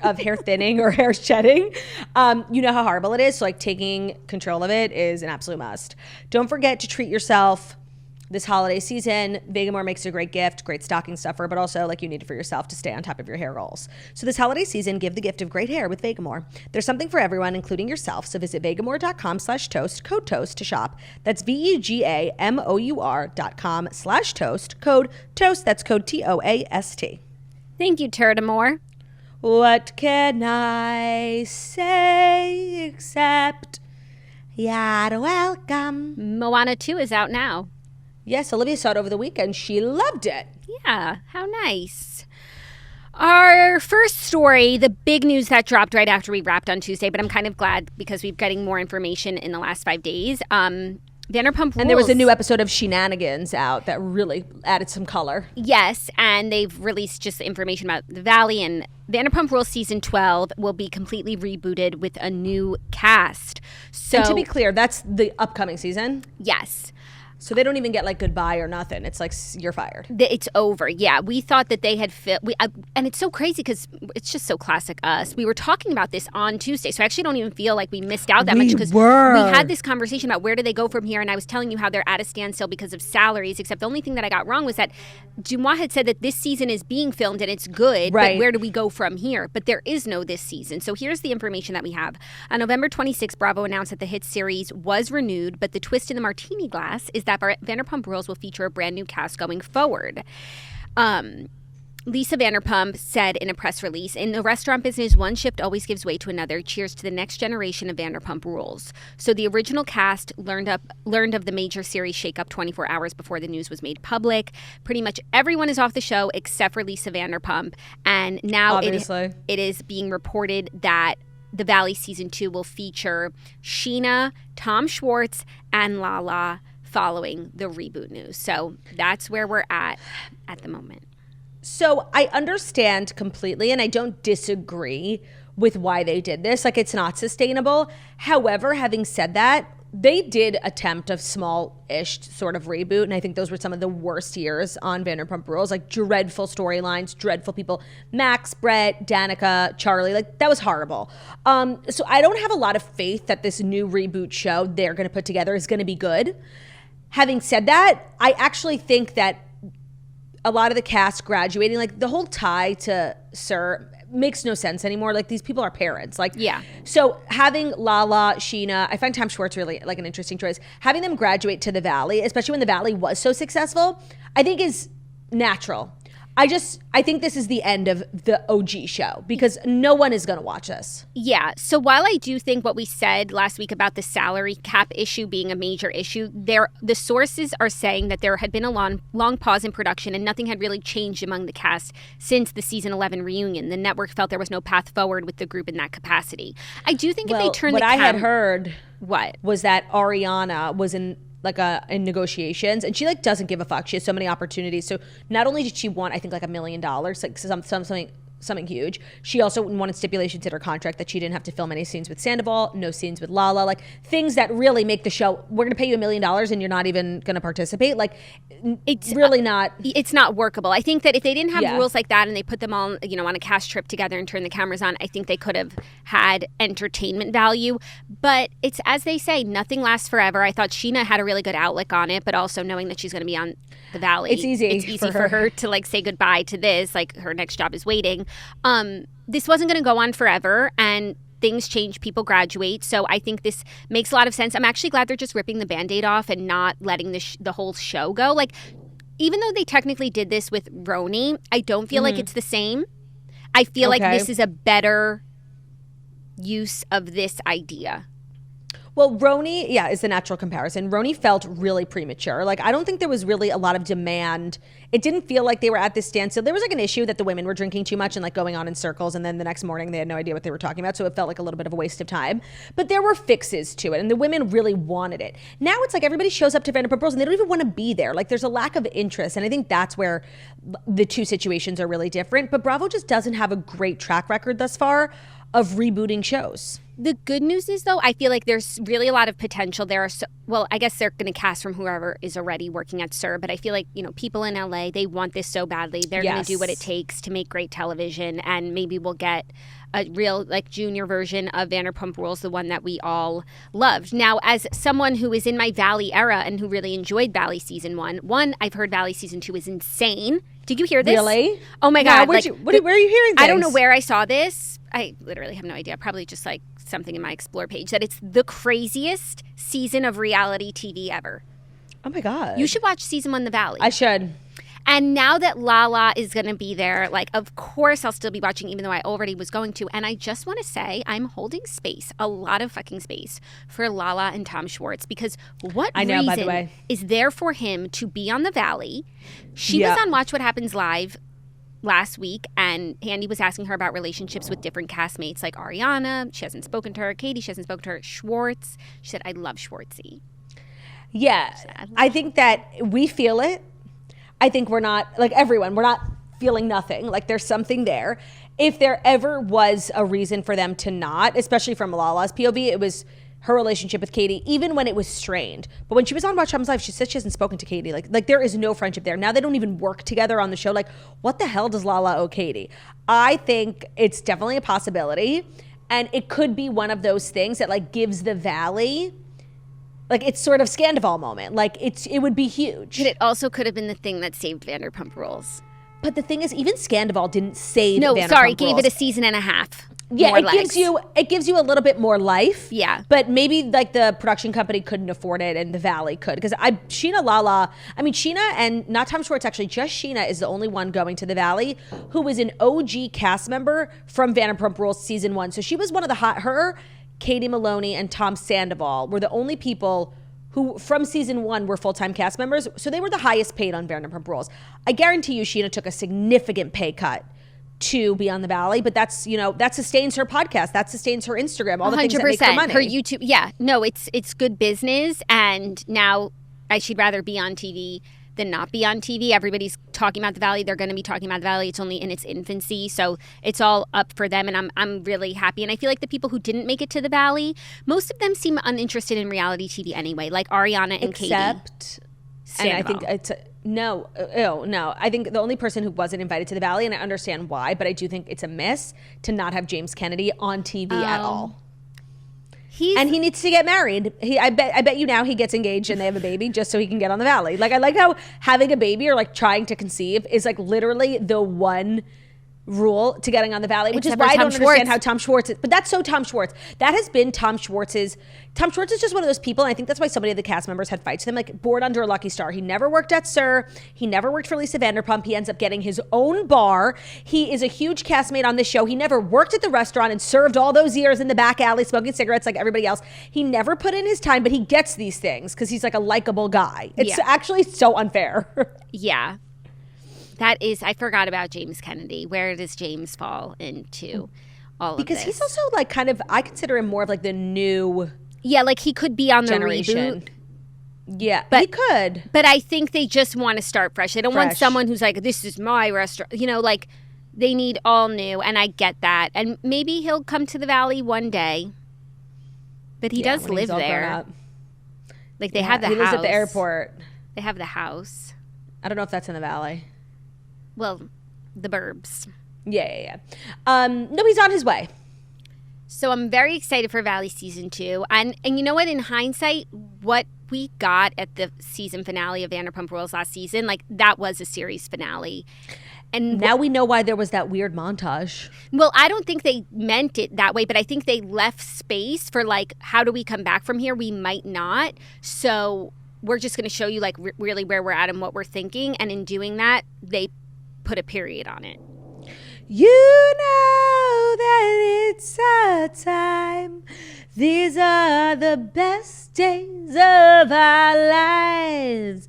of hair thinning or hair shedding, you know how horrible it is. So taking control of it is an absolute must. Don't forget to treat yourself this holiday season. Vegamour makes a great gift, great stocking stuffer, but also you need it for yourself to stay on top of your hair goals. So this holiday season, give the gift of great hair with Vegamour. There's something for everyone, including yourself. So visit vegamour.com/toast, code TOAST to shop. That's VEGAMOUR.com/toast, code TOAST. That's code TOAST. Thank you, Turtamore. What can I say except you're welcome? Moana 2 is out now. Yes, Olivia saw it over the weekend. She loved it. Yeah, how nice. Our first story, the big news that dropped right after we wrapped on Tuesday, but I'm kind of glad because we're getting more information in the last 5 days. Vanderpump Rules. And there was a new episode of Shenanigans out that really added some color. Yes, and they've released just information about the Valley, and Vanderpump Rules Season 12 will be completely rebooted with a new cast. So, and to be clear, that's the upcoming season? Yes. So they don't even get goodbye or nothing. It's you're fired. It's over. Yeah, we thought that they had and it's so crazy because it's just so classic us. We were talking about this on Tuesday, so I actually don't even feel like we missed out that much because we had this conversation about where do they go from here, and I was telling you how they're at a standstill because of salaries. Except the only thing that I got wrong was that Dumois had said that this season is being filmed and it's good, right, but where do we go from here? But there is no this season. So here's the information that we have. On November 26th, Bravo announced that the hit series was renewed, but the twist in the martini glass is that Vanderpump Rules will feature a brand new cast going forward. Lisa Vanderpump said in a press release, "In the restaurant business, one shift always gives way to another. Cheers to the next generation of Vanderpump Rules." So the original cast learned of the major series shakeup 24 hours before the news was made public. Pretty much everyone is off the show except for Lisa Vanderpump. And now it is being reported that The Valley Season 2 will feature Sheena, Tom Schwartz, and Lala following the reboot news. So that's where we're at the moment. So I understand completely, and I don't disagree with why they did this. It's not sustainable. However, having said that, they did attempt a small-ish sort of reboot, and I think those were some of the worst years on Vanderpump Rules. Dreadful storylines, dreadful people. Max, Brett, Danica, Charlie, that was horrible. So I don't have a lot of faith that this new reboot show they're going to put together is going to be good. Having said that, I actually think that a lot of the cast graduating, the whole tie to Sir makes no sense anymore. These people are parents. Yeah. So having Lala, Sheena, I find Tom Schwartz really an interesting choice. Having them graduate to the Valley, especially when the Valley was so successful, I think is natural. I think this is the end of the OG show because no one is going to watch this. Yeah. So while I do think what we said last week about the salary cap issue being a major issue, the sources are saying that there had been a long pause in production and nothing had really changed among the cast since the season 11 reunion. The network felt there was no path forward with the group in that capacity. I do think if they turn what I had heard what was that Ariana was in negotiations, and she doesn't give a fuck. She has so many opportunities. So not only did she want, I think $1 million, something something huge. She also wanted stipulations in her contract that she didn't have to film any scenes with Sandoval, no scenes with Lala, like things that really make the show, we're going to pay you $1 million and you're not even going to participate. Like it's really not. It's not workable. I think that if they didn't have rules like that and they put them all, on a cast trip together and turn the cameras on, I think they could have had entertainment value. But it's, as they say, nothing lasts forever. I thought Sheena had a really good outlook on it, but also knowing that she's going to be on the Valley. It's easy for her to like say goodbye to this. Like her next job is waiting. This wasn't going to go on forever, and things change, people graduate. So I think this makes a lot of sense. I'm actually glad they're just ripping the Band-Aid off and not letting the whole show go. Like, even though they technically did this with Roni, I don't feel like it's the same. I feel like this is a better use of this idea. Well, Roni, is the natural comparison. Roni felt really premature. Like, I don't think there was really a lot of demand. It didn't feel like they were at this standstill. There was like an issue that the women were drinking too much and like going on in circles, and then the next morning they had no idea what they were talking about, so it felt like a little bit of a waste of time. But there were fixes to it, and the women really wanted it. Now it's like everybody shows up to Vanderpump Rules and they don't even want to be there. Like, there's a lack of interest, and I think that's where the two situations are really different. But Bravo just doesn't have a great track record thus far of rebooting shows. The good news is, though, I feel like there's really a lot of potential. There are I guess they're going to cast from whoever is already working at SUR, but I feel like, people in LA, they want this so badly. They're going to do what it takes to make great television, and maybe we'll get a real, like, junior version of Vanderpump Rules, the one that we all loved. Now, as someone who is in my Valley era and who really enjoyed Valley Season 1, I've heard Valley Season 2 is insane. Did you hear this? Really? Oh, my God. Where are you hearing this? I don't know where I saw this. I literally have no idea. Probably just like something in my Explore page, that it's the craziest season of reality TV ever. Oh my God. You should watch Season 1, The Valley. I should. And now that Lala is going to be there, like, of course I'll still be watching, even though I already was going to. And I just want to say I'm holding space, a lot of fucking space, for Lala and Tom Schwartz, because what reason by the way, is there for him to be on The Valley? She was on Watch What Happens Live last week, and Andy was asking her about relationships with different castmates, like Ariana. She hasn't spoken to her. Katie, she hasn't spoken to her. Schwartz. She said, I love Schwartzy. Yeah. I think that we feel it. I think we're not, like everyone, we're not feeling nothing. Like there's something there. If there ever was a reason for them to not, especially from Lala's POV, it was her relationship with Katie, even when it was strained. But when she was on Watch What Happens Live, she said she hasn't spoken to Katie. Like there is no friendship there. Now they don't even work together on the show. Like, what the hell does Lala owe Katie? I think it's definitely a possibility. And it could be one of those things that like gives the Valley, like it's sort of Scandival moment. Like it would be huge. But it also could have been the thing that saved Vanderpump Rules. But the thing is, even Scandival didn't save Vanderpump Rules. Gave it a season and a half. Yeah, it gives you a little bit more life. Yeah. But maybe like the production company couldn't afford it and the Valley could. Because Sheena and not Tom Schwartz, actually, just Sheena is the only one going to the Valley who was an OG cast member from Vanderpump Rules season 1. So she was one of her, Katie Maloney, and Tom Sandoval were the only people who from season 1 were full-time cast members. So they were the highest paid on Vanderpump Rules. I guarantee you Sheena took a significant pay cut to be on the Valley, but that sustains her podcast, that sustains her Instagram, all the 100%, things that make her money. Her YouTube, it's good business, and now she'd rather be on TV than not be on TV. Everybody's talking about the Valley. They're going to be talking about the Valley. It's only in its infancy, so it's all up for them, and I'm really happy. And I feel like the people who didn't make it to the Valley, most of them seem uninterested in reality TV anyway, like Ariana and Katie. Except, and I think it's no. I think the only person who wasn't invited to the Valley, and I understand why, but I do think it's a miss to not have James Kennedy on TV at all. And he needs to get married. I bet you now he gets engaged and they have a baby just so he can get on the Valley. Like, I like how having a baby or like trying to conceive is like literally the one rule to getting on the Valley, which is why I don't understand how Tom Schwartz is. But that's so Tom Schwartz. That has been Tom Schwartz's. Tom Schwartz is just one of those people, and I think that's why so many of the cast members had fights with him, like bored under a lucky star. He never worked at SUR. He never worked for Lisa Vanderpump. He ends up getting his own bar. He is a huge castmate on this show. He never worked at the restaurant and served all those years in the back alley smoking cigarettes like everybody else. He never put in his time, but he gets these things because he's like a likable guy. It's actually so unfair. Yeah. That is, I forgot about James Kennedy. Where does James fall into all of this? Because he's also like kind of, I consider him more of like the new like he could be on generation. The reboot. Yeah, but he could. But I think they just want to start fresh. They don't want someone who's like, this is my restaurant. They need all new, and I get that. And maybe he'll come to the Valley one day. But he does live there. Like, they have the house. He lives at the airport. They have the house. I don't know if that's in the Valley. Well, the burbs. Yeah. No, he's on his way. So I'm very excited for Valley Season 2. And you know what? In hindsight, what we got at the season finale of Vanderpump Rules last season, like, that was a series finale. And now we know why there was that weird montage. Well, I don't think they meant it that way, but I think they left space for, like, how do we come back from here? We might not. So we're just going to show you, like, really where we're at and what we're thinking. And in doing that, they put a period on it. You know that it's our time. These are the best days of our lives.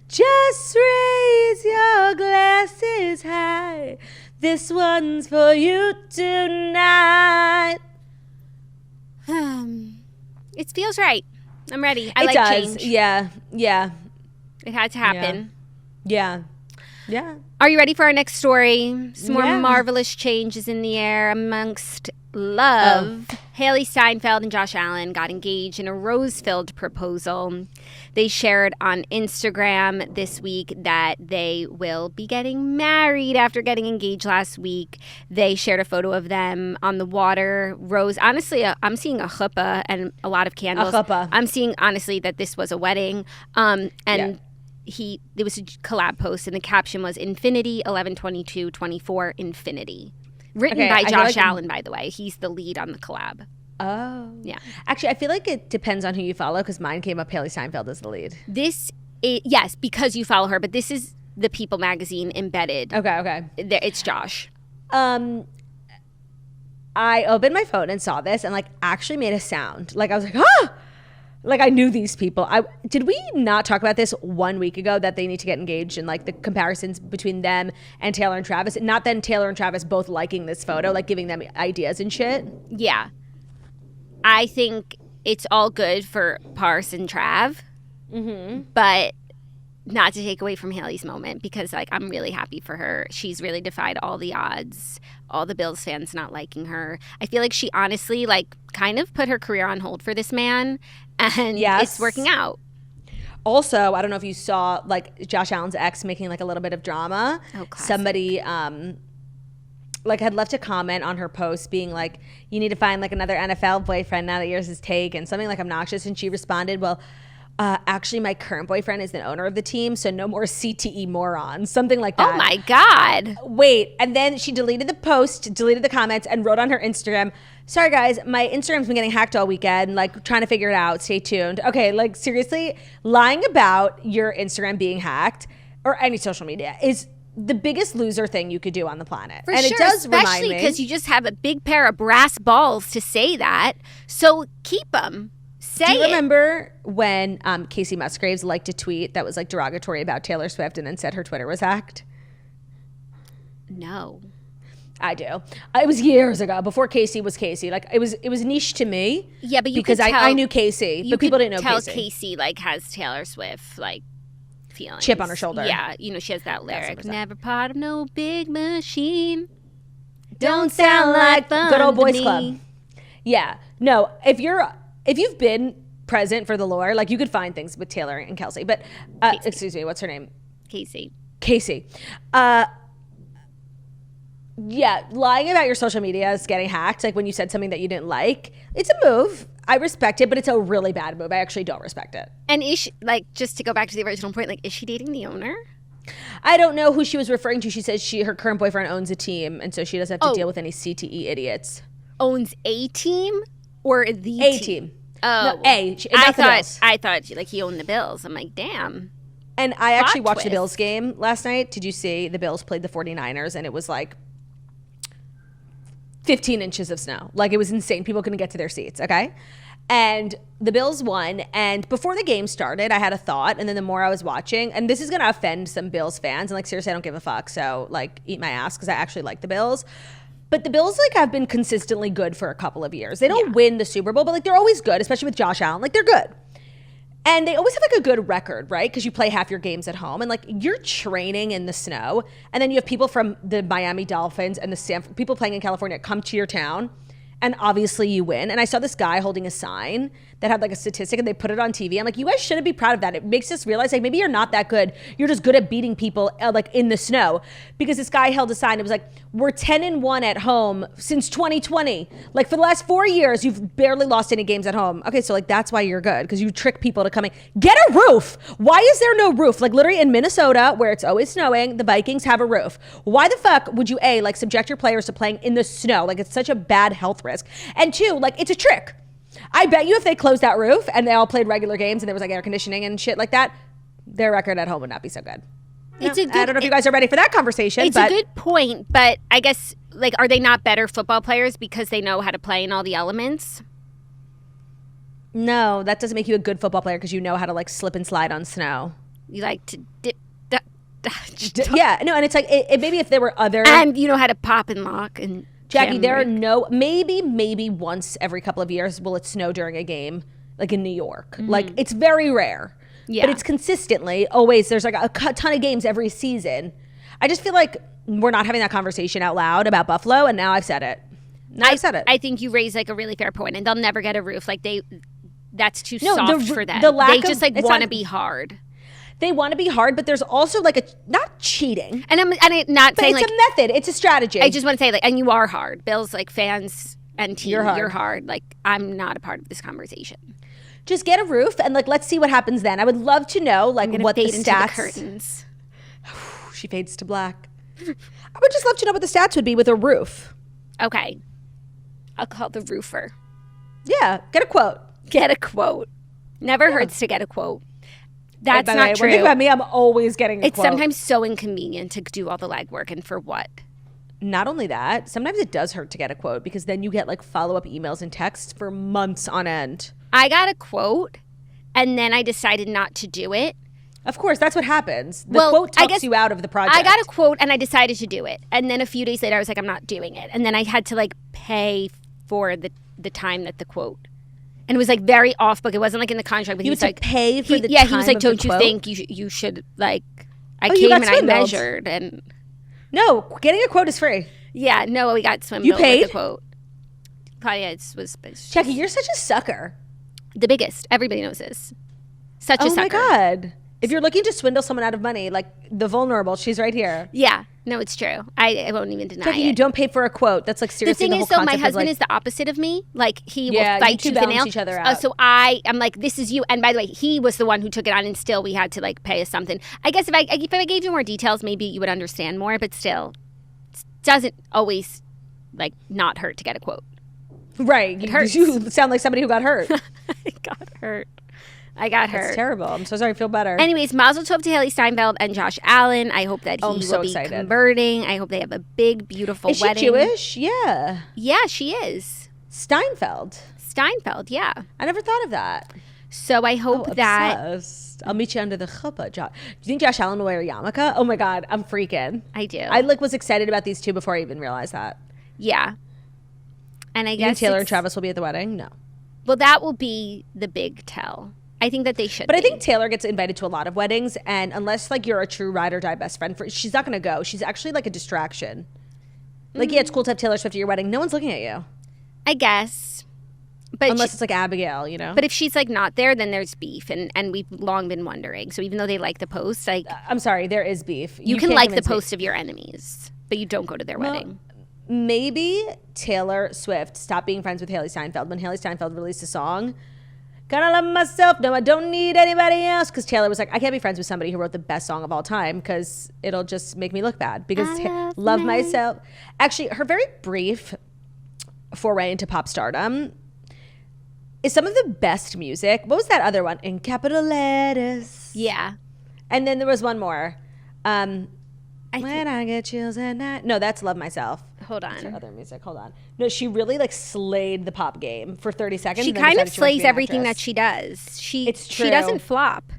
Just raise your glasses high. This one's for you tonight. It feels right. I'm ready. I like does. Change. Yeah. It had to happen. Yeah. Are you ready for our next story? Some more marvelous changes in the air amongst love. Hailee Steinfeld and Josh Allen got engaged in a rose-filled proposal. They shared on Instagram this week that they will be getting married after getting engaged last week. They shared a photo of them on the water. Rose, honestly, I'm seeing a chuppah and a lot of candles. A chuppah. I'm seeing, honestly, that this was a wedding. There was a collab post, and the caption was Infinity 11/22/24 Infinity. Written by Josh Allen, by the way. He's the lead on the collab. Oh. Yeah. Actually, I feel like it depends on who you follow, because mine came up Hailee Steinfeld as the lead. Yes, because you follow her, but this is the People magazine embedded. Okay. It's Josh. I opened my phone and saw this and, like, actually made a sound. Like, I was like, ah! Like, I knew these people. Did we not talk about this 1 week ago, that they need to get engaged, and, like, the comparisons between them and Taylor and Travis? Not then Taylor and Travis both liking this photo, like, giving them ideas and shit. Yeah. I think it's all good for Pars and Trav. Mm-hmm. But not to take away from Hailee's moment, because, like, I'm really happy for her. She's really defied all the odds, all the Bills fans not liking her. I feel like she honestly, like, kind of put her career on hold for this man, and it's working out. Also, I don't know if you saw, like, Josh Allen's ex making, like, a little bit of drama. Oh, classic. Somebody like, had left a comment on her post being like, you need to find, like, another NFL boyfriend now that yours is taken, something, like, obnoxious. And she responded, well, actually, my current boyfriend is the owner of the team, so no more CTE morons, something like that. Oh my God. Wait, and then she deleted the post, deleted the comments, and wrote on her Instagram, sorry guys, my Instagram's been getting hacked all weekend, like, trying to figure it out, stay tuned. Okay, like, seriously, lying about your Instagram being hacked, or any social media, is the biggest loser thing you could do on the planet. For sure, it does, especially because you just have a big pair of brass balls to say that, so keep them. Do you remember when Casey Musgraves liked a tweet that was, like, derogatory about Taylor Swift and then said her Twitter was hacked? No. I do. It was years ago, before Casey was Casey. Like, it was niche to me. Yeah, but you because could tell, I knew Casey, but people didn't know tell Casey. Casey, like, has Taylor Swift, like, feelings. Chip on her shoulder. Yeah, you know, she has that lyric. Never part of no big machine. Don't sound like fun. Good old boys to me. club. Yeah. No, if you've been present for the lore, like, you could find things with Taylor and Kelce. But excuse me, what's her name? Casey. Yeah, lying about your social media is getting hacked. Like, when you said something that you didn't like, it's a move. I respect it, but it's a really bad move. I actually don't respect it. And is she, like, just to go back to the original point, like, is she dating the owner? I don't know who she was referring to. She says her current boyfriend owns a team, and so she doesn't have to deal with any CTE idiots. Owns a team or the team? Oh, no, I thought like he owned the Bills. I'm like, damn. And I actually watched the Bills game last night. Did you see the Bills played the 49ers, and it was like 15 inches of snow. Like, it was insane. People couldn't get to their seats, okay? And the Bills won. And before the game started, I had a thought. And then the more I was watching, and this is going to offend some Bills fans. And, like, seriously, I don't give a fuck. So, like, eat my ass, because I actually like the Bills. But the Bills, like, have been consistently good for a couple of years. They don't win the Super Bowl, but, like, they're always good, especially with Josh Allen. Like, they're good. And they always have like a good record, right? Because you play half your games at home and like you're training in the snow. And then you have people from the Miami Dolphins and the Stanford, people playing in California come to your town. And obviously you win. And I saw this guy holding a sign that had like a statistic and they put it on TV. I'm like, you guys shouldn't be proud of that. It makes us realize like maybe you're not that good. You're just good at beating people like in the snow. Because this guy held a sign. It was like, we're 10-1 at home since 2020. Like for the last 4 years, you've barely lost any games at home. Okay, so like that's why you're good. Because you trick people to coming. Get a roof. Why is there no roof? Like literally in Minnesota, where it's always snowing, the Vikings have a roof. Why the fuck would you like subject your players to playing in the snow? Like it's such a bad health risk. And two, like it's a trick. I bet you if they closed that roof and they all played regular games and there was like air conditioning and shit like that, their record at home would not be so good. I don't know if you guys are ready for that conversation. It's a good point, but I guess like are they not better football players because they know how to play in all the elements? No, that doesn't make you a good football player because you know how to like slip and slide on snow. You like to dip. Yeah, no, and it's like it maybe if there were other and you know how to pop and lock and. Jackie, there are no, maybe once every couple of years will it snow during a game, like in New York. Mm-hmm. Like, it's very rare. Yeah. But it's consistently, always, there's like a ton of games every season. I just feel like we're not having that conversation out loud about Buffalo, and now I've said it. I think you raise like a really fair point, and they'll never get a roof. Like, that's too soft for them. They just like want to be hard. They want to be hard, but there's also like not cheating. And I'm not saying it's like. It's a method. It's a strategy. I just want to say like, and you are hard. Bill's like fans and team, you're hard. Like I'm not a part of this conversation. Just get a roof and like, let's see what happens then. I would love to know like what the stats. Into the curtains. She fades to black. I would just love to know what the stats would be with a roof. Okay. I'll call the roofer. Yeah. Get a quote. Get a quote. Never hurts to get a quote. That's not true. When you think about me, I'm always getting a quote. It's sometimes so inconvenient to do all the legwork and for what? Not only that, sometimes it does hurt to get a quote because then you get like follow-up emails and texts for months on end. I got a quote and then I decided not to do it. Of course, that's what happens. The quote talks you out of the project. I got a quote and I decided to do it. And then a few days later, I was like, I'm not doing it. And then I had to like pay for the time that the quote. And it was like very off book. It wasn't like in the contract. But he was like, pay for the time. Yeah, he was like, don't you think you should like? I came and I measured and. No, getting a quote is free. Yeah, no, we got swindled. You paid with the quote. Claudia was. Jackie, you're such a sucker. The biggest. Everybody knows this. Such a sucker. Oh my God. If you're looking to swindle someone out of money, like the vulnerable, she's right here. Yeah. No, it's true. I won't even deny Jackie, it. You don't pay for a quote. That's like seriously the whole concept. The thing is, though, my husband is the opposite of me. Like, he will fight tooth and nail. Each other out. So I'm like, this is you. And by the way, he was the one who took it on, and still we had to like pay us something. I guess if I gave you more details, maybe you would understand more. But still, it doesn't always like not hurt to get a quote. Right. It hurts. You sound like somebody who got hurt. I got hurt. That's terrible. I'm so sorry. I feel better. Anyways, mazel tov to Hailee Steinfeld and Josh Allen. I hope that he will be converting. I hope they have a big, beautiful wedding. Is she Jewish? Yeah. Yeah, she is. Steinfeld, yeah. I never thought of that. So I hope that... Obsessed. I'll meet you under the chuppah. Do you think Josh Allen will wear a yarmulke? Oh my God, I'm freaking. I do. I was excited about these two before I even realized that. Yeah. And I guess you think Taylor and Travis will be at the wedding? No. Well, that will be the big tell. I think that they should. But I think Taylor gets invited to a lot of weddings, and unless like you're a true ride or die best friend, she's not going to go. She's actually like a distraction. Like, yeah, it's cool to have Taylor Swift at your wedding. No one's looking at you. I guess. But unless it's like Abigail, you know? But if she's like not there, then there's beef, and we've long been wondering. So even though they like the post, like... I'm sorry, there is beef. You can like the post of your enemies, but you don't go to their wedding. Maybe Taylor Swift stopped being friends with Hailee Steinfeld when Hailee Steinfeld released a song. Gotta love myself. No, I don't need anybody else. Because Taylor was like, I can't be friends with somebody who wrote the best song of all time because it'll just make me look bad. Because love myself. Actually, her very brief foray into pop stardom is some of the best music. What was that other one? In capital letters. Yeah. And then there was one more. When I get chills at night. No, that's Love Myself. Hold on. What's her other music? Hold on. No, she really like slayed the pop game for 30 seconds. She kind of slays everything that she does. It's true. She doesn't flop.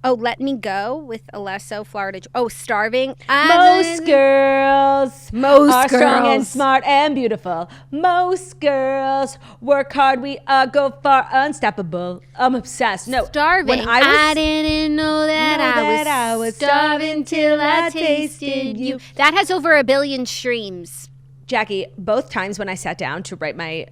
Oh, Let Me Go with Alesso, Florida. Oh, Starving. Most girls are strong and girls. smart and beautiful. Most girls work hard. We go far, unstoppable. I'm obsessed. No, Starving. when I didn't know that I was starving till I tasted you. That has over 1 billion streams. Jackie, both times when I sat down to write my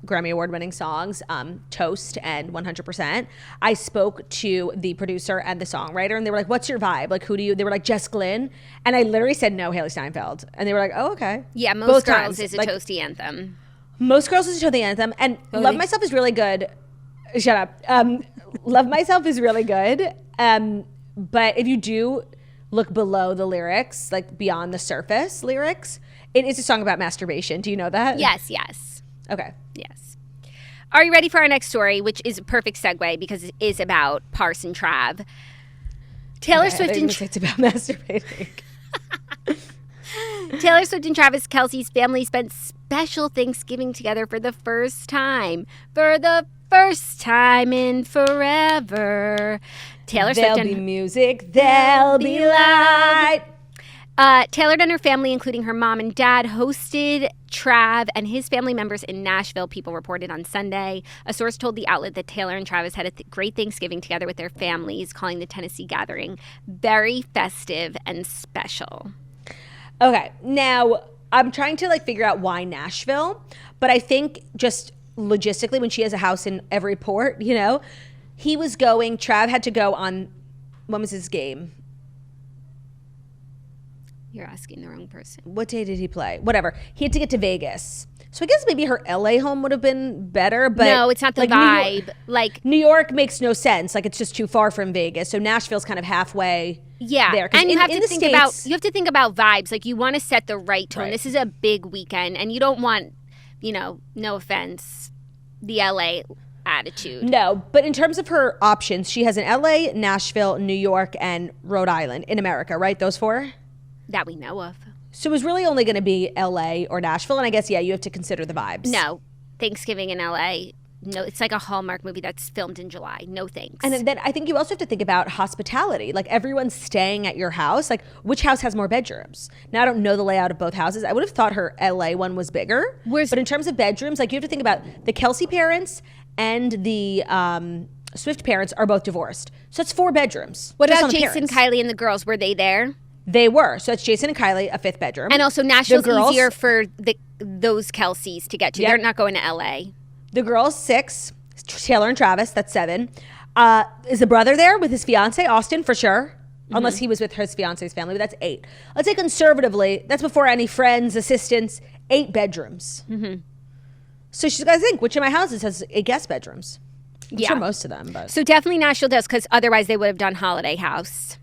Grammy Award-winning songs, Toast and 100%, I spoke to the producer and the songwriter, and they were like, what's your vibe? Like, who do you, they were like, Jess Glynn. And I literally said, no, Hailee Steinfeld. And they were like, oh, okay. Yeah, Most Both Girls times. is a Like, Toasty anthem. Most Girls is a Toasty anthem. And Love Myself is really good. Shut up. Love Myself is really good. But if you do look below the lyrics, like beyond the surface lyrics, it is a song about masturbation. Do you know that? Yes. Okay. Yes. Are you ready for our next story, which is a perfect segue because it is about Parson Trav? Taylor Swift and it's about masturbating. Taylor Swift and Travis Kelce's family spent special Thanksgiving together for the first time. For the first time in forever. Taylor Swift There'll be music, there'll be light. Taylor and her family, including her mom and dad, hosted Trav and his family members in Nashville, People reported on Sunday. A source told the outlet that Taylor and Travis had a great Thanksgiving together with their families, calling the Tennessee gathering very festive and special. Okay, now I'm trying to figure out why Nashville, but I think just logistically, when she has a house in every port, Trav had to go on, when was his game? You're asking the wrong person. What day did he play? Whatever. He had to get to Vegas. So I guess maybe her LA home would have been better, but no, it's not the vibe. New York makes no sense. It's just too far from Vegas. So Nashville's kind of halfway. Yeah, there. And you have to think about vibes. You want to set the right tone. Right. This is a big weekend, and you don't want, no offense, the LA attitude. No, but in terms of her options, she has an LA, Nashville, New York, and Rhode Island in America, right? Those 4? That we know of. So it was really only going to be LA or Nashville, and I guess, you have to consider the vibes. No, Thanksgiving in LA. No, it's like a Hallmark movie that's filmed in July. No thanks. And then I think you also have to think about hospitality. Everyone's staying at your house. Which house has more bedrooms? Now, I don't know the layout of both houses. I would have thought her LA one was bigger. But in terms of bedrooms, you have to think about the Kelce parents and the Swift parents are both divorced. So it's 4 bedrooms. What about Jason, Kylie, and the girls? Were they there? They were. So it's Jason and Kylie, a 5th bedroom. And also Nashville's easier for those Kelces to get to. Yep. They're not going to LA. The girls, 6. Taylor and Travis, that's 7. Is the brother there with his fiance, Austin, for sure? Mm-hmm. Unless he was with his fiance's family, but that's 8. Let's say conservatively, that's before any friends, assistants, 8 bedrooms. Mm-hmm. So she's got to think, which of my houses has 8 guest bedrooms? I'm sure most of them. But. So definitely Nashville does, because otherwise they would have done Holiday House.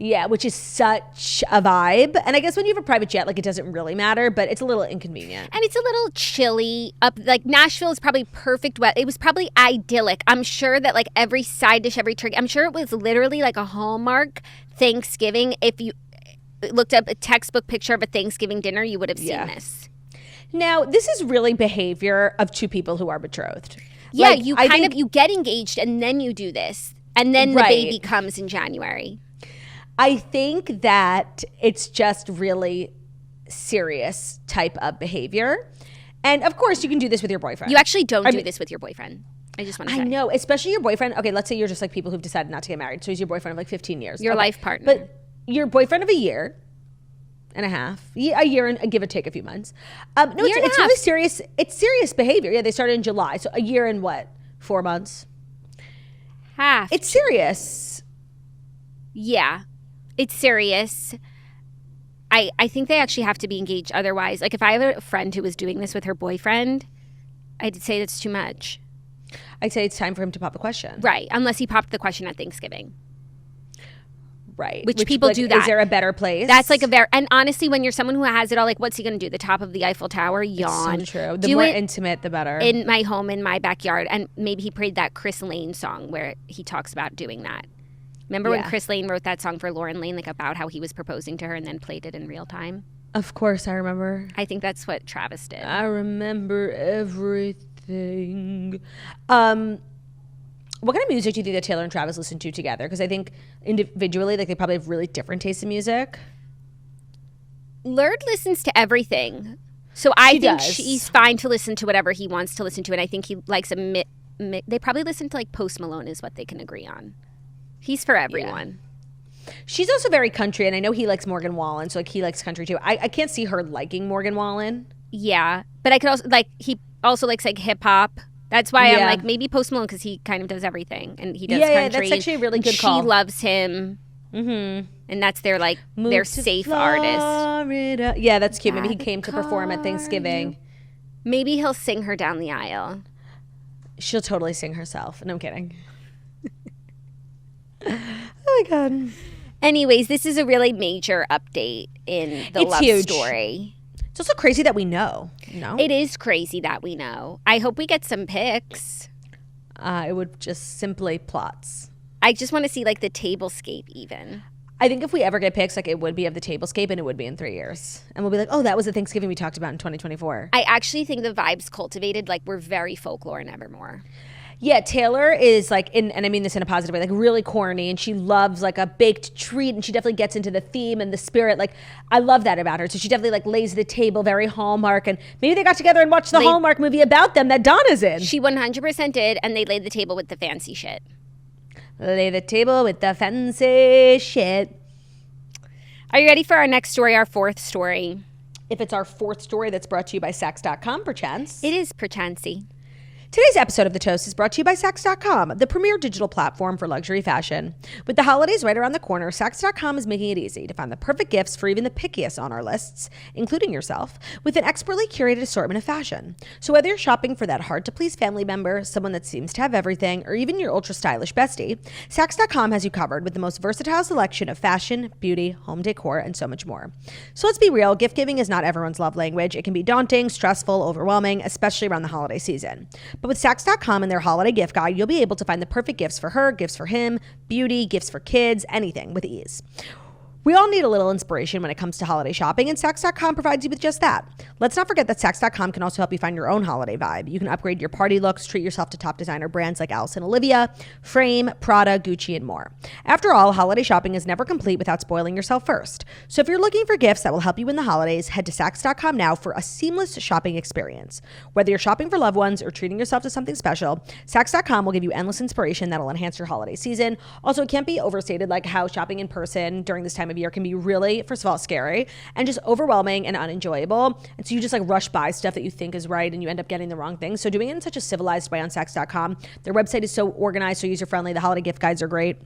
Yeah, which is such a vibe. And I guess when you have a private jet, it doesn't really matter, but it's a little inconvenient. And it's a little chilly up. Nashville is probably perfect weather. It was probably idyllic. I'm sure that every side dish, every turkey, I'm sure it was literally a Hallmark Thanksgiving. If you looked up a textbook picture of a Thanksgiving dinner, you would have seen this. Now, this is really behavior of 2 people who are betrothed. Yeah, you get engaged and then you do this. And then the baby comes in January. I think that it's just really serious type of behavior. And of course, you can do this with your boyfriend. You actually don't do this with your boyfriend. I just want to say. I know, especially your boyfriend. Okay, let's say you're just people who've decided not to get married. So he's your boyfriend of 15 years. Your life partner. But your boyfriend of a year and a half, a year and give or take a few months. No, it's really serious. It's serious behavior. Yeah, they started in July. So a year and 4 months? Half. It's serious. Yeah. It's serious. I think they actually have to be engaged otherwise. If I have a friend who was doing this with her boyfriend, I'd say that's too much. I'd say it's time for him to pop the question. Right. Unless he popped the question at Thanksgiving. Right. Which people do that. Is there a better place? That's and honestly, when you're someone who has it all, what's he going to do? The top of the Eiffel Tower? Yawn. It's so true. The more intimate, the better. In my home, in my backyard. And maybe he prayed that Chris Lane song where he talks about doing that. Remember when Chris Lane wrote that song for Lauren Lane, about how he was proposing to her and then played it in real time? Of course, I remember. I think that's what Travis did. I remember everything. What kind of music do you think that Taylor and Travis listen to together? Because I think individually, like, they probably have really different tastes in music. Lurd listens to everything. So I think does. she's fine to listen to whatever he wants to listen to. And I think he likes they probably listen to like Post Malone is what they can agree on. He's for everyone. Yeah. She's also very country, and I know he likes Morgan Wallen, so like he likes country too. I can't see her liking Morgan Wallen. Yeah. But I could also he also likes like hip hop. That's why I'm like, maybe Post Malone, because he kind of does everything. And he does country. Yeah, that's actually a really good call. She loves him. Mm-hmm. And that's their, like, their safe artist. Yeah, that's cute. Maybe he came to perform at Thanksgiving. Maybe he'll sing her down the aisle. She'll totally sing herself. No, I'm kidding. Oh, my God. Anyways, this is a really major update in the love story. It's also crazy that we know. No, it is crazy that we know. I hope we get some pics. It would just simply plots. I just want to see like the tablescape even. I think if we ever get pics, like it would be of the tablescape, and it would be in 3 years. And we'll be like, oh, that was the Thanksgiving we talked about in 2024. I actually think the vibes cultivated, like we're very folklore and Evermore. Yeah, Taylor is like, and I mean this in a positive way, like really corny, and she loves like a baked treat, and she definitely gets into the theme and the spirit. Like, I love that about her. So she definitely like lays the table very Hallmark, and maybe they got together and watched the Hallmark movie about them that Donna's in. She 100% did, and they laid the table with the fancy shit. Lay the table with the fancy shit. Are you ready for our next story, our fourth story? If it's our fourth story that's brought to you by Saks.com, perchance. It is perchancey. Today's episode of The Toast is brought to you by Saks.com, the premier digital platform for luxury fashion. With the holidays right around the corner, Saks.com is making it easy to find the perfect gifts for even the pickiest on our lists, including yourself, with an expertly curated assortment of fashion. So whether you're shopping for that hard-to-please family member, someone that seems to have everything, or even your ultra-stylish bestie, Saks.com has you covered with the most versatile selection of fashion, beauty, home decor, and so much more. So let's be real, gift giving is not everyone's love language. It can be daunting, stressful, overwhelming, especially around the holiday season. But with Saks.com and their holiday gift guide, you'll be able to find the perfect gifts for her, gifts for him, beauty, gifts for kids, anything with ease. We all need a little inspiration when it comes to holiday shopping, and Saks.com provides you with just that. Let's not forget that Saks.com can also help you find your own holiday vibe. You can upgrade your party looks, treat yourself to top designer brands like Alice & Olivia, Frame, Prada, Gucci, and more. After all, holiday shopping is never complete without spoiling yourself first. So if you're looking for gifts that will help you in the holidays, head to Saks.com now for a seamless shopping experience. Whether you're shopping for loved ones or treating yourself to something special, Saks.com will give you endless inspiration that'll enhance your holiday season. Also, it can't be overstated like how shopping in person during this time of year can be really, first of all, scary and just overwhelming and unenjoyable. And so you just like rush by stuff that you think is right and you end up getting the wrong thing. So doing it in such a civilized way on Saks.com. Their website is so organized, so user-friendly. The holiday gift guides are great.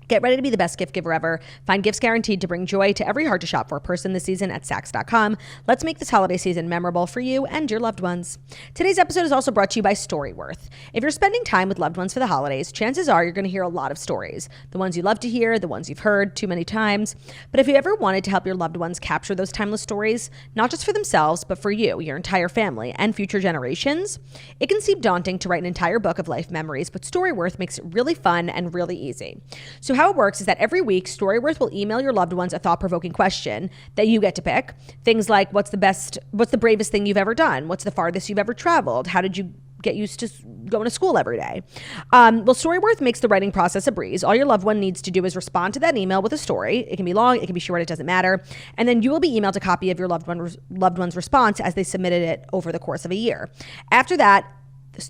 Get ready to be the best gift giver ever. Find gifts guaranteed to bring joy to every hard-to-shop-for person this season at Saks.com. Let's make this holiday season memorable for you and your loved ones. Today's episode is also brought to you by Storyworth. If you're spending time with loved ones for the holidays, chances are you're going to hear a lot of stories. The ones you love to hear, the ones you've heard too many times. But if you ever wanted to help your loved ones capture those timeless stories, not just for themselves, but for you, your entire family, and future generations, it can seem daunting to write an entire book of life memories, but Storyworth makes it really fun and really easy. So how it works is that every week, Storyworth will email your loved ones a thought-provoking question that you get to pick. Things like, what's the bravest thing you've ever done? What's the farthest you've ever traveled? How did you get used to going to school every day? Well, Storyworth makes the writing process a breeze. All your loved one needs to do is respond to that email with a story. It can be long, it can be short, it doesn't matter. And then you will be emailed a copy of your loved one's response as they submitted it over the course of a year. After that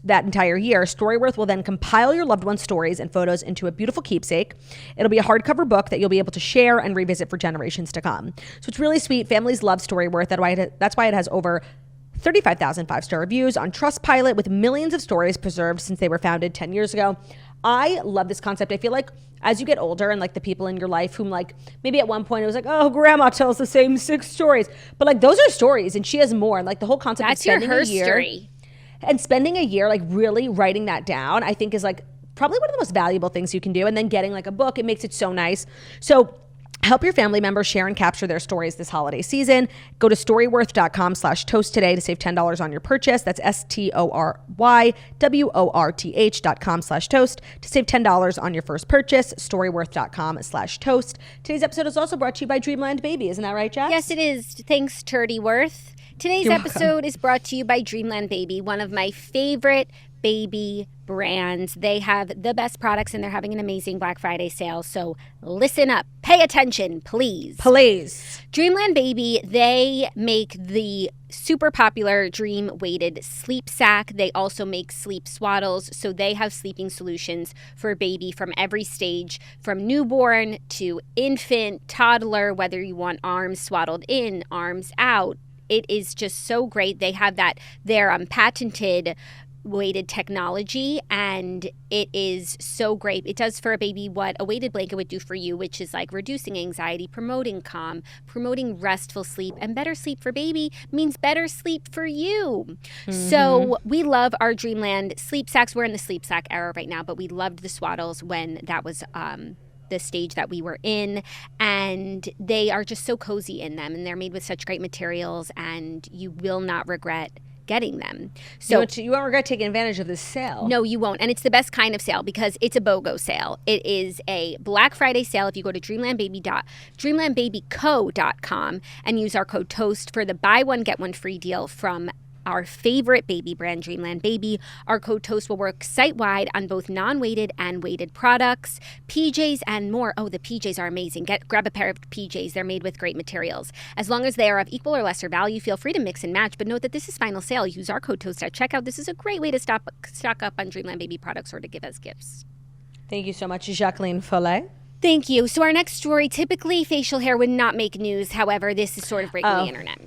entire year, Storyworth will then compile your loved one's stories and photos into a beautiful keepsake. It'll be a hardcover book that you'll be able to share and revisit for generations to come. So it's really sweet. Families love Storyworth. That's why it has over 35,000 five-star reviews on Trustpilot with millions of stories preserved since they were founded 10 years ago. I love this concept. I feel like as you get older and like the people in your life whom like maybe at one point it was like, oh, grandma tells the same 6 stories. But like those are stories and she has more. And like the whole concept of spending a year. Story. And spending a year like really writing that down, I think is like probably one of the most valuable things you can do. And then getting like a book, it makes it so nice. So help your family members share and capture their stories this holiday season. Go to storyworth.com/toast today to save $10 on your purchase. That's STORYWORTH.com/toast to save $10 on your first purchase. Storyworth.com/toast. Today's episode is also brought to you by Dreamland Baby. Isn't that right, Jess? Yes, it is. Thanks, Turdyworth. Today's episode is brought to you by Dreamland Baby, one of my favorite baby brands. They have the best products and they're having an amazing Black Friday sale. So listen up. Pay attention, please. Please. Dreamland Baby, they make the super popular Dream Weighted Sleep Sack. They also make sleep swaddles. So they have sleeping solutions for baby from every stage, from newborn to infant, toddler, whether you want arms swaddled in, arms out. It is just so great. They have their patented weighted technology, and it is so great. It does for a baby what a weighted blanket would do for you, which is like reducing anxiety, promoting calm, promoting restful sleep, and better sleep for baby means better sleep for you. So we love our Dreamland sleep sacks. We're in the sleep sack era right now, but we loved the swaddles when that was the stage that we were in, and they are just so cozy in them, and they're made with such great materials, and you will not regret getting them. So you won't regret taking advantage of this sale. No, you won't. And it's the best kind of sale because it's a BOGO sale. It is a Black Friday sale. If you go to dreamlandbabyco.com and use our code TOAST for the buy one, get one free deal from our favorite baby brand, Dreamland Baby. Our code TOAST will work site-wide on both non-weighted and weighted products, PJs, and more. Oh, the PJs are amazing. Grab a pair of PJs. They're made with great materials. As long as they are of equal or lesser value, feel free to mix and match, but note that this is final sale. Use our code TOAST at checkout. This is a great way to stock up on Dreamland Baby products or to give as gifts. Thank you so much, Jacqueline Follet. Thank you. So our next story, typically facial hair would not make news. However, this is sort of breaking the internet.